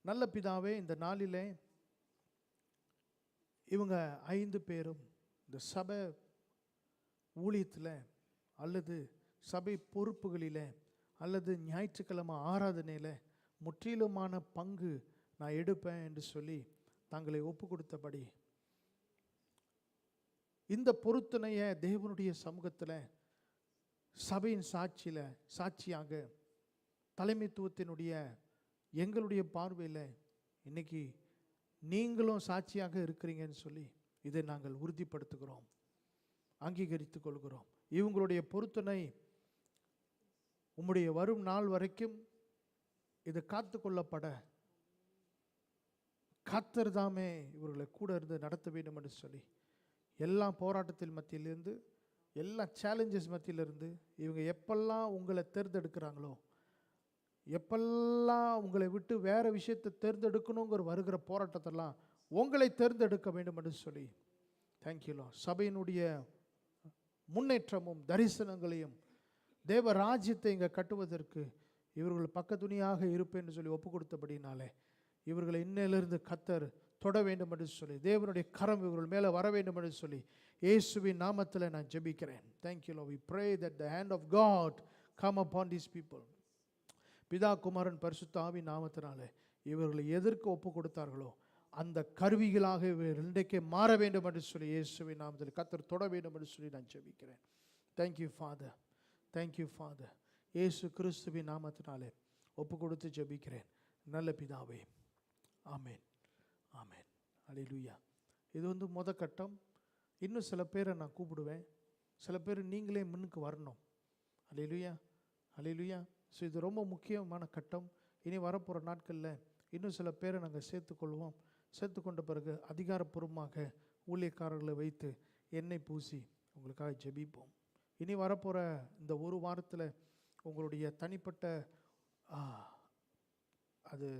நல்ல பிதாவே, இந்த நாளிலே இவங்க 5 பேரும் இந்த சபை ஊழியத்தில் அல்லது சபை பொறுப்புகளில் அல்லது ஞாயிற்றுக்கிழமை ஆராதனையில் முற்றிலுமான பங்கு நான் எடுப்பேன் என்று சொல்லி தங்களை ஒப்பு கொடுத்தபடி இந்த பொருத்தனையை தேவனுடைய சமூகத்தில் சபையின் சாட்சியாக தலைமைத்துவத்தினுடைய எங்களுடைய பார்வையில் இன்னைக்கு நீங்களும் சாட்சியாக இருக்கிறீங்கன்னு சொல்லி இதை நாங்கள் உறுதிப்படுத்துகிறோம், அங்கீகரித்து கொள்கிறோம். இவங்களுடைய பொருத்தனை உம்முடைய வரும் நாள் வரைக்கும் இது காத்து கொள்ளப்பட கர்த்தர் தாமே இவர்களை கூட இருந்து நடத்த வேண்டும் என்று சொல்லி எல்லா போராட்டத்தில் மத்தியிலிருந்து, எல்லா சேலஞ்சஸ் மத்தியிலிருந்து இவங்க எப்பெல்லாம் உங்களை தேர்ந்தெடுக்கிறாங்களோ, எப்பெல்லாம் உங்களை விட்டு வேற விஷயத்தை தேர்ந்தெடுக்கணுங்கிற வருகிற போராட்டத்தெல்லாம் உங்களை தேர்ந்தெடுக்க வேண்டும் என்று சொல்லி தேங்க்யூலோ. சபையினுடைய முன்னேற்றமும் தரிசனங்களையும் தேவ ராஜ்யத்தை இங்கே கட்டுவதற்கு இவர்கள் பக்கத்துணியாக இருப்பேன்னு சொல்லி ஒப்பு கொடுத்தபடினாலே இவர்களை இன்னையிலிருந்து கர்த்தர் தொட வேண்டும் என்று சொல்லி தேவனுடைய கரம் இவர்கள் மேலே வர வேண்டும் என்று சொல்லி இயேசுவின் நாமத்தில் நான் ஜெபிக்கிறேன். Thank you Lord. We pray that the hand of God come upon these people. பிதா குமாரன் பரிசுத்த ஆவியின் நாமத்தினாலே இவர்களை எதற்கு ஒப்பு கொடுத்தார்களோ அந்த கருவிகளாக இவர்கள் இன்றைக்கே மாற வேண்டும் என்று சொல்லி இயேசுவின் நாமத்தில் கர்த்தர் தொட வேண்டும் என்று சொல்லி நான் ஜெபிக்கிறேன். Thank you Father. Thank you Father. இயேசு கிறிஸ்துவின் நாமத்தினாலே ஒப்பு கொடுத்து ஜெபிக்கிறேன் நல்ல பிதாவே. ஆமென் ஆமென். அல்லேலூயா. இது முத கட்டம். இன்னும் சில பேரை நான் கூப்பிடுவேன். சில பேர் நீங்களே முன்னுக்கு வரணும். அல்லேலூயா அல்லேலூயா. ஸோ இது ரொம்ப முக்கியமான கட்டம். இனி வரப்போகிற நாட்களில் இன்னும் சில பேரை நாங்கள் சேர்த்துக்கொள்வோம். சேர்த்துக்கொண்ட பிறகு அதிகாரப்பூர்வமாக ஊழியக்காரர்களை வைத்து எண்ணெய் பூசி உங்களுக்காக ஜெபிப்போம். இனி வரப்போகிற இந்த ஒரு வாரத்தில் உங்களுடைய தனிப்பட்ட அது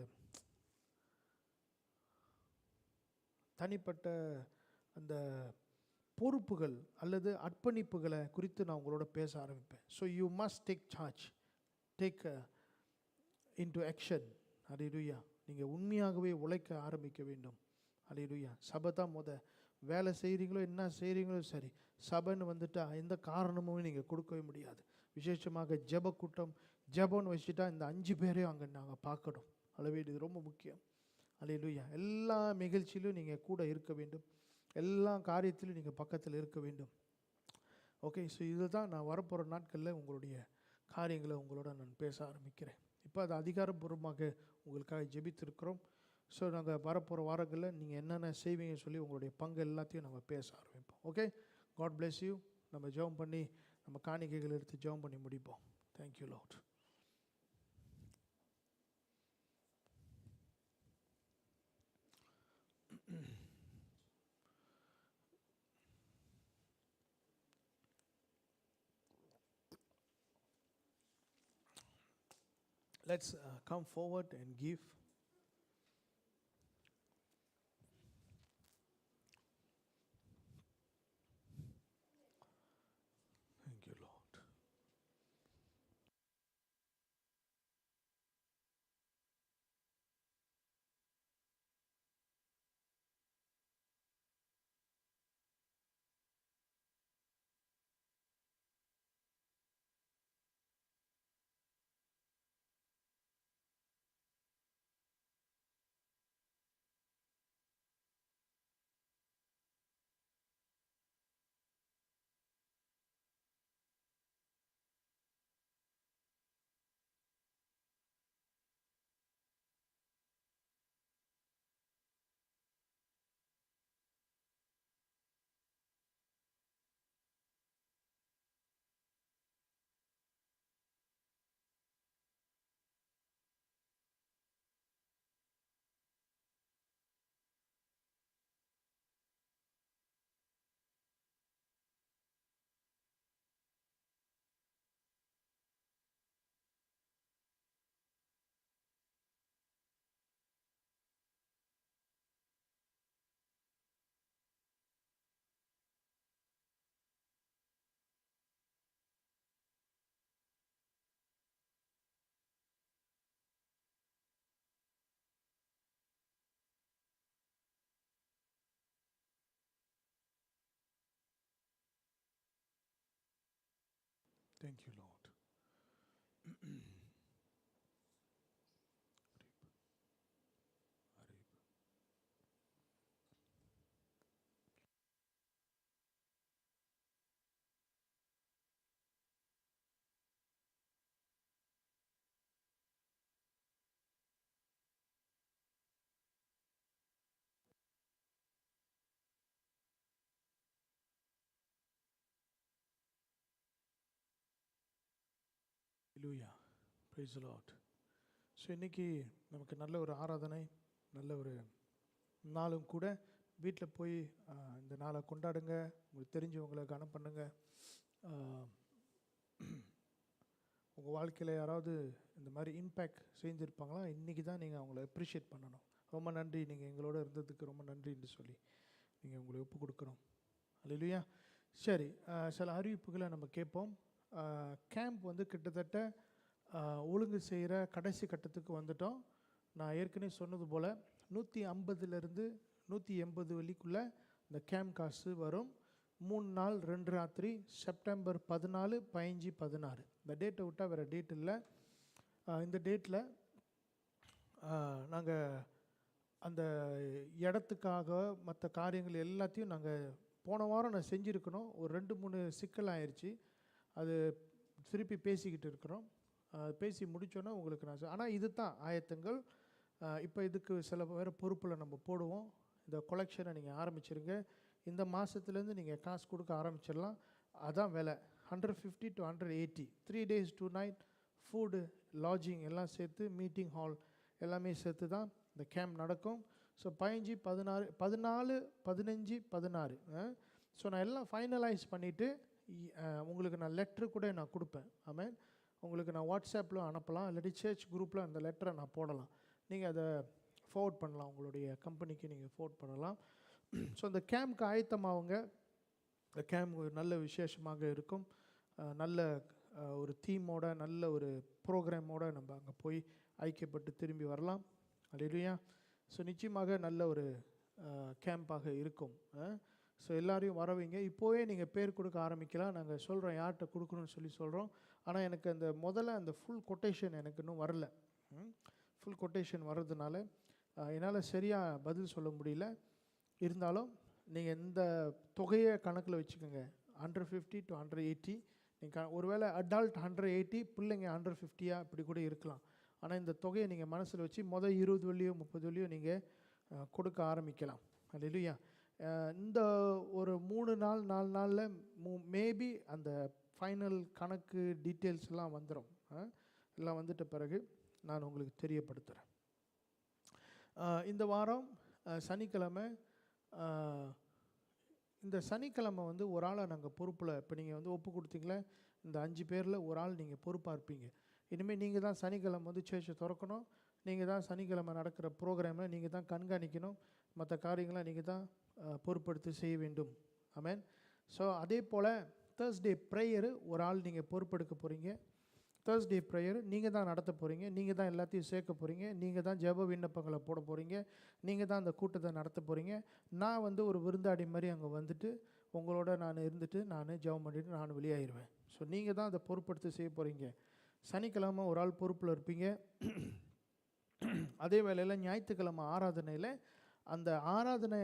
தனிப்பட்ட அந்த பொறுப்புகள் அல்லது அர்ப்பணிப்புகளை குறித்து நான் உங்களோட பேச ஆரம்பிப்பேன். So you must take charge, take into action. அல்லேலூயா. நீங்கள் உண்மையாகவே உழைக்க ஆரம்பிக்க வேண்டும். அல்லேலூயா. சபை தான் வேலை செய்கிறீங்களோ என்ன செய்கிறீங்களோ சரி, சபைன்னு வந்துட்டால் எந்த காரணமும் நீங்கள் கொடுக்கவே முடியாது. விசேஷமாக ஜெப கூட்டம் ஜெபம்னு வச்சுட்டா இந்த 5 பேரையும் அங்கே நாங்கள் பார்க்கணும். அளவே இது ரொம்ப முக்கியம். அல்லேலூயா. எல்லா நிகழ்ச்சியிலும் நீங்கள் கூட இருக்க வேண்டும். எல்லா காரியத்திலும் நீங்கள் பக்கத்தில் இருக்க வேண்டும். ஓகே. ஸோ இதுதான் நான் வரப்போகிற நாட்களில் உங்களுடைய காரியங்களை உங்களோட நான் பேச ஆரம்பிக்கிறேன். இப்போ அது அதிகாரப்பூர்வமாக உங்களுக்காக ஜெபித்திருக்கிறோம். ஸோ நாங்கள் வரப்போகிற வாரங்களில் நீங்கள் என்னென்ன செய்வீங்கன்னு சொல்லி உங்களுடைய பங்கு எல்லாத்தையும் நம்ம பேச ஆரம்பிப்போம். ஓகே. God bless you. நம்ம ஜெபம் பண்ணி நம்ம காணிக்கைகள் எடுத்து ஜெபம் பண்ணி முடிப்போம். Thank you Lord. Let's come forward and give. Thank you, Lord. Thank you, Lord. Hallelujah. Praise the Lord. So இன்றைக்கி நமக்கு நல்ல ஒரு ஆராதனை, நல்ல ஒரு நாளும் கூட. வீட்டில் போய் இந்த நாளை கொண்டாடுங்க. உங்களுக்கு தெரிஞ்சவங்களை கனம் பண்ணுங்க. உங்கள் வாழ்க்கையில் யாராவது இந்த மாதிரி இம்பேக்ட் செஞ்சுருப்பாங்களா? இன்றைக்கி தான் நீங்கள் அவங்கள அப்ரிஷியேட் பண்ணணும். ரொம்ப நன்றி, நீங்கள் எங்களோட இருந்ததுக்கு ரொம்ப நன்றின்னு சொல்லி நீங்கள் உங்களை ஒப்பு கொடுக்குறோம். அல்லேலூயா. சரி, சில அறிவிப்புகளை நம்ம கேட்போம். கேம்ப் வந்து கிட்டத்தட்ட ஒழுங்கு செய்கிற கடைசி கட்டத்துக்கு வந்துட்டோம். நான் ஏற்கனவே சொன்னது போல் 150லேருந்து 180 வரைக்குள்ளே இந்த கேம்ப் காசு வரும். 3 நாள் 2 ராத்திரி, செப்டம்பர் 14, 15, 16. இந்த டேட்டை விட்டால் வேறு டேட் இல்லை. இந்த டேட்டில் நாங்கள் அந்த இடத்துக்காக மற்ற காரியங்கள் எல்லாத்தையும் நாங்கள் போன வாரம் நான் செஞ்சுருக்கணும். ஒரு 2-3 சிக்கல் ஆயிடுச்சு. அது திருப்பி பேசிக்கிட்டு இருக்கிறோம். பேசி முடித்தோன்னே உங்களுக்கு நான் ஆனால் இது தான் ஆயத்தங்கள். இப்போ இதுக்கு சில வேறு பொறுப்பில் நம்ம போடுவோம். இந்த கொலெக்ஷனை நீங்கள் ஆரம்பிச்சிருங்க. இந்த மாதத்துலேருந்து நீங்கள் காசு கொடுக்க ஆரம்பிச்சிடலாம். அதான் விலை. 150 to 180, 3 days 2 night, food, lodging எல்லாம் சேர்த்து, மீட்டிங் ஹால் எல்லாமே சேர்த்து தான் இந்த கேம்ப் நடக்கும். ஸோ 15, 16, 14, 15, 16. ஸோ நான் எல்லாம் ஃபைனலைஸ் பண்ணிவிட்டு உங்களுக்கு நான் லெட்ரு கூட நான் கொடுப்பேன். ஆமென். உங்களுக்கு நான் வாட்ஸ்அப்பில் அனுப்பலாம், இல்லாட்டி சர்ச் குரூப்பில் அந்த லெட்டரை நான் போடலாம். நீங்கள் அதை ஃபார்வர்ட் பண்ணலாம், உங்களுடைய கம்பெனிக்கு நீங்கள் ஃபார்வர்ட் பண்ணலாம். ஸோ இந்த கேம்ப்க்கு ஆயத்தமாகுங்க. இந்த கேம்ப் ஒரு நல்ல விசேஷமாக இருக்கும். நல்ல ஒரு தீமோட, நல்ல ஒரு ப்ரோக்ராமோடு நம்ம அங்கே போய் ஐக்கியப்பட்டு திரும்பி வரலாம். அல்லேலூயா. ஸோ நிச்சயமாக நல்ல ஒரு கேம்பாக இருக்கும். ஸோ எல்லாரையும் வரவைங்க. இப்போவே நீங்கள் பேர் கொடுக்க ஆரம்பிக்கலாம். நாங்கள் சொல்கிறோம் யார்கிட்ட கொடுக்கணும்னு சொல்லி சொல்கிறோம். ஆனால் எனக்கு அந்த முதல்ல அந்த ஃபுல் கொட்டேஷன் எனக்கு இன்னும் வரல. ஃபுல் கொட்டேஷன் வர்றதுனால என்னால் சரியாக பதில் சொல்ல முடியல. இருந்தாலும் நீங்கள் இந்த தொகையை கணக்கில் வச்சுக்கோங்க. 150 to 180. நீங்கள் ஒருவேளை அடால்ட் 180, பிள்ளைங்க 150 இப்படி கூட இருக்கலாம். ஆனால் இந்த தொகையை நீங்கள் மனசில் வச்சு 20 வெள்ளியோ 30 வெள்ளியோ நீங்கள் கொடுக்க ஆரம்பிக்கலாம். அல்லேலூயா. இந்த ஒரு 3 நாள் 4 நாளில் மேபி அந்த ஃபைனல் கணக்கு டீட்டெயில்ஸ் எல்லாம் வந்துடும். எல்லாம் வந்துட்ட பிறகு நான் உங்களுக்கு தெரியப்படுத்துகிறேன். இந்த வாரம் சனிக்கிழமை, இந்த சனிக்கிழமை வந்து ஒரு ஆளை நாங்கள் பொறுப்பில், இப்போ நீங்கள் வந்து ஒப்பு கொடுத்தீங்களே, இந்த 5 பேரில் ஒரு ஆள் நீங்கள் பொறுப்பாக இருப்பீங்க. இனிமேல் நீங்கள் தான் சனிக்கிழமை வந்து சேர்ச்சை திறக்கணும். நீங்கள் தான் சனிக்கிழமை நடக்கிற ப்ரோக்ராமில் நீங்கள் தான் கண்காணிக்கணும். மற்ற காரியங்களை நீங்கள் தான் பொறுப்படுத்தி செய்ய வேண்டும். ஆமென். ஸோ அதே போல் தேர்ஸ்டே ப்ரேயரு ஒரு ஆள் நீங்கள் பொறுப்பெடுக்க போகிறீங்க. தேர்ஸ்டே ப்ரேயர் நீங்கள் தான் நடத்த போகிறீங்க. நீங்கள் தான் எல்லாத்தையும் சேர்க்க போகிறீங்க. நீங்கள் தான் ஜெப விண்ணப்பங்களை போட போகிறீங்க. நீங்கள் தான் அந்த கூட்டத்தை நடத்த போகிறீங்க. நான் வந்து ஒரு விருந்தாடி மாதிரி அங்கே வந்துட்டு உங்களோட நான் இருந்துட்டு நான் ஜெபம் பண்ணிவிட்டு நான் வெளியாகிடுவேன். ஸோ நீங்கள் தான் அதை பொறுப்படுத்தி செய்ய போகிறீங்க. சனிக்கிழமை ஒரு ஆள் பொறுப்பில் இருப்பீங்க. அதே வேளையில் ஞாயிற்றுக்கிழமை ஆராதனையில் அந்த ஆராதனை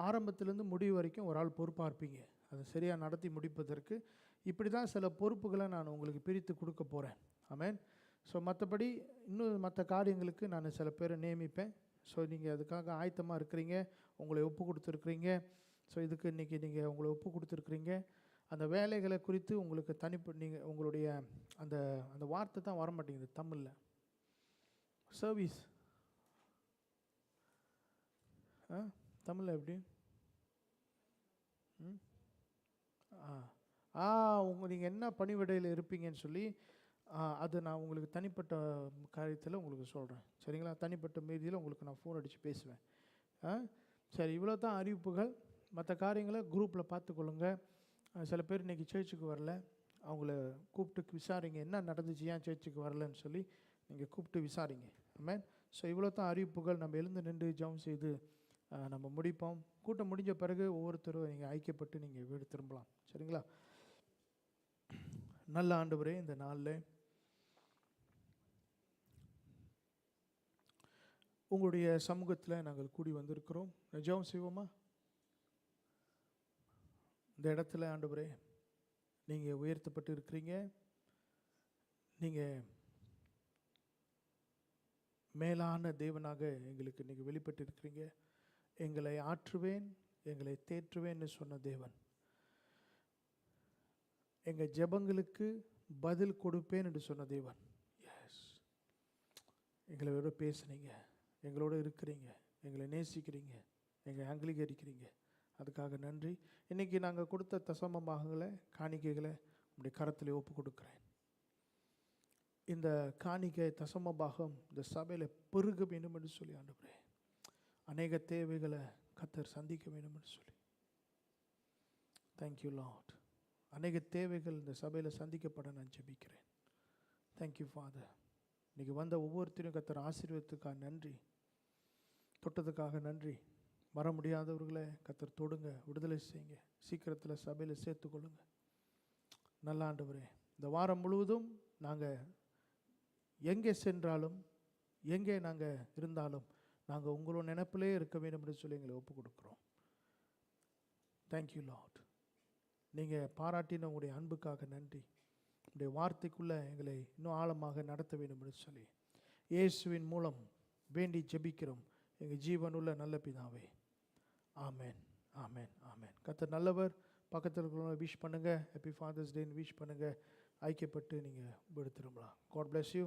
ஆரம்பத்திலேருந்து முடிவு வரைக்கும் ஒரு ஆள் பொறுப்பாக இருப்பீங்க. அதை சரியாக நடத்தி முடிப்பதற்கு இப்படி தான் சில பொறுப்புகளை நான் உங்களுக்கு பிரித்து கொடுக்க போகிறேன். ஆமென். ஸோ மற்றபடி இன்னும் மற்ற காரியங்களுக்கு நான் சில பேரை நியமிப்பேன். ஸோ நீங்கள் அதுக்காக ஆயத்தமாக இருக்கிறீங்க, உங்களை ஒப்பு கொடுத்துருக்குறீங்க. ஸோ இதுக்கு இன்றைக்கி நீங்கள் உங்களை ஒப்பு கொடுத்துருக்குறீங்க. அந்த வேலைகளை குறித்து உங்களுக்கு நீங்கள் உங்களுடைய அந்த அந்த வார்த்தை தான் வர மாட்டேங்குது தமிழில். சர்வீஸ் தமிழில் எப்படி? நீங்கள் என்ன பணிவிடையில் இருப்பீங்கன்னு சொல்லி அது நான் உங்களுக்கு தனிப்பட்ட காரியத்தில் உங்களுக்கு சொல்கிறேன். சரிங்களா? தனிப்பட்ட மீதியில் உங்களுக்கு நான் ஃபோன் அடித்து பேசுவேன். சரி, இவ்வளோ தான் அறிவிப்புகள். மற்ற காரியங்களை குரூப்பில் பார்த்துக்கொள்ளுங்க. சில பேர் இன்றைக்கி சர்ச்சுக்கு வரல, அவங்கள கூப்பிட்டு விசாரிங்க, என்ன நடந்துச்சு, ஏன் சர்ச்சுக்கு வரலன்னு சொல்லி நீங்கள் கூப்பிட்டு விசாரிங்க. ஆமென். ஸோ இவ்வளோ தான் அறிவிப்புகள். நம்ம எழுந்து நின்று ஜெபம் செய்து நம்ம முடிப்போம். கூட்டம் முடிஞ்ச பிறகு ஒவ்வொருத்தரும் நீங்கள் ஐக்கியப்பட்டு நீங்கள் வீடு திரும்பலாம். சரிங்களா? நல்ல ஆண்டவரே, இந்த நாளில் உங்களுடைய சமூகத்தில் நாங்கள் கூடி வந்திருக்கிறோம். ஜெபம் செய்வோமா? இந்த இடத்துல ஆண்டவரே, நீங்கள் உயர்த்தப்பட்டு இருக்கிறீங்க. நீங்கள் மேலான தேவனாக எங்களுக்கு இன்றைக்கி வெளிப்பட்டு இருக்கிறீங்க. எங்களை ஆற்றுவேன், எங்களை தேற்றுவேன்னு சொன்ன தேவன், எங்கள் ஜெபங்களுக்கு பதில் கொடுப்பேன் என்று சொன்ன தேவன். எஸ், எங்களோட பேசுனீங்க, எங்களோட இருக்கிறீங்க, எங்களை நேசிக்கிறீங்க, எங்களை அங்கீகரிக்கிறீங்க. அதுக்காக நன்றி. இன்றைக்கி நாங்கள் கொடுத்த தசம பாகங்களை, காணிக்கைகளை உங்களுடைய கரத்தில் ஒப்பு கொடுக்குறேன். இந்த காணிக்கை தசம பாகம் இந்த சபையில் பெருக வேண்டும் என்று சொல்லி ஆண்டவரே, அநேக தேவைகளை கர்த்தர் சந்திக்க வேண்டும் என்று சொல்லி தேங்க்யூ லார்ட். அநேக தேவைகள் இந்த சபையில் சந்திக்கப்பட நான் ஜெபிக்கிறேன். Thank you father. இன்றைக்கி வந்த ஒவ்வொருத்தரையும் கர்த்தர் ஆசீர்வாதத்துக்காக நன்றி, தொட்டதுக்காக நன்றி. வர முடியாதவர்களை கர்த்தர் தொடுங்க, விடுதலை செய்யுங்க, சீக்கிரத்தில் சபையில் சேர்த்துக்கொள்ளுங்க. நல்ல ஆண்டவரே, இந்த வாரம் முழுவதும் நாங்கள் எங்கே சென்றாலும் எங்கே நாங்கள் இருந்தாலும் நாங்கள் உங்களோட நினைப்பிலே இருக்க வேண்டும் என்று சொல்லி எங்களை ஒப்பு கொடுக்குறோம். Thank you Lord. நீங்கள் பாராட்டின உங்களுடைய அன்புக்காக நன்றி. உங்களுடைய வார்த்தைக்குள்ளே எங்களை இன்னும் ஆழமாக நடத்த வேண்டும் என்று சொல்லி இயேசுவின் மூலம் வேண்டி ஜெபிக்கிறோம் எங்கள் ஜீவனுள்ள நல்ல பிதாவே. ஆமேன், ஆமேன், ஆமேன். கர்த்தர் நல்லவர். பக்கத்தில் இருக்கிறவங்க விஷ் பண்ணுங்கள். ஹாப்பி ஃபாதர்ஸ் டேன்னு விஷ் பண்ணுங்கள். ஐக்கியப்பட்டு நீங்கள் எடுத்துருக்கலாம். God bless you.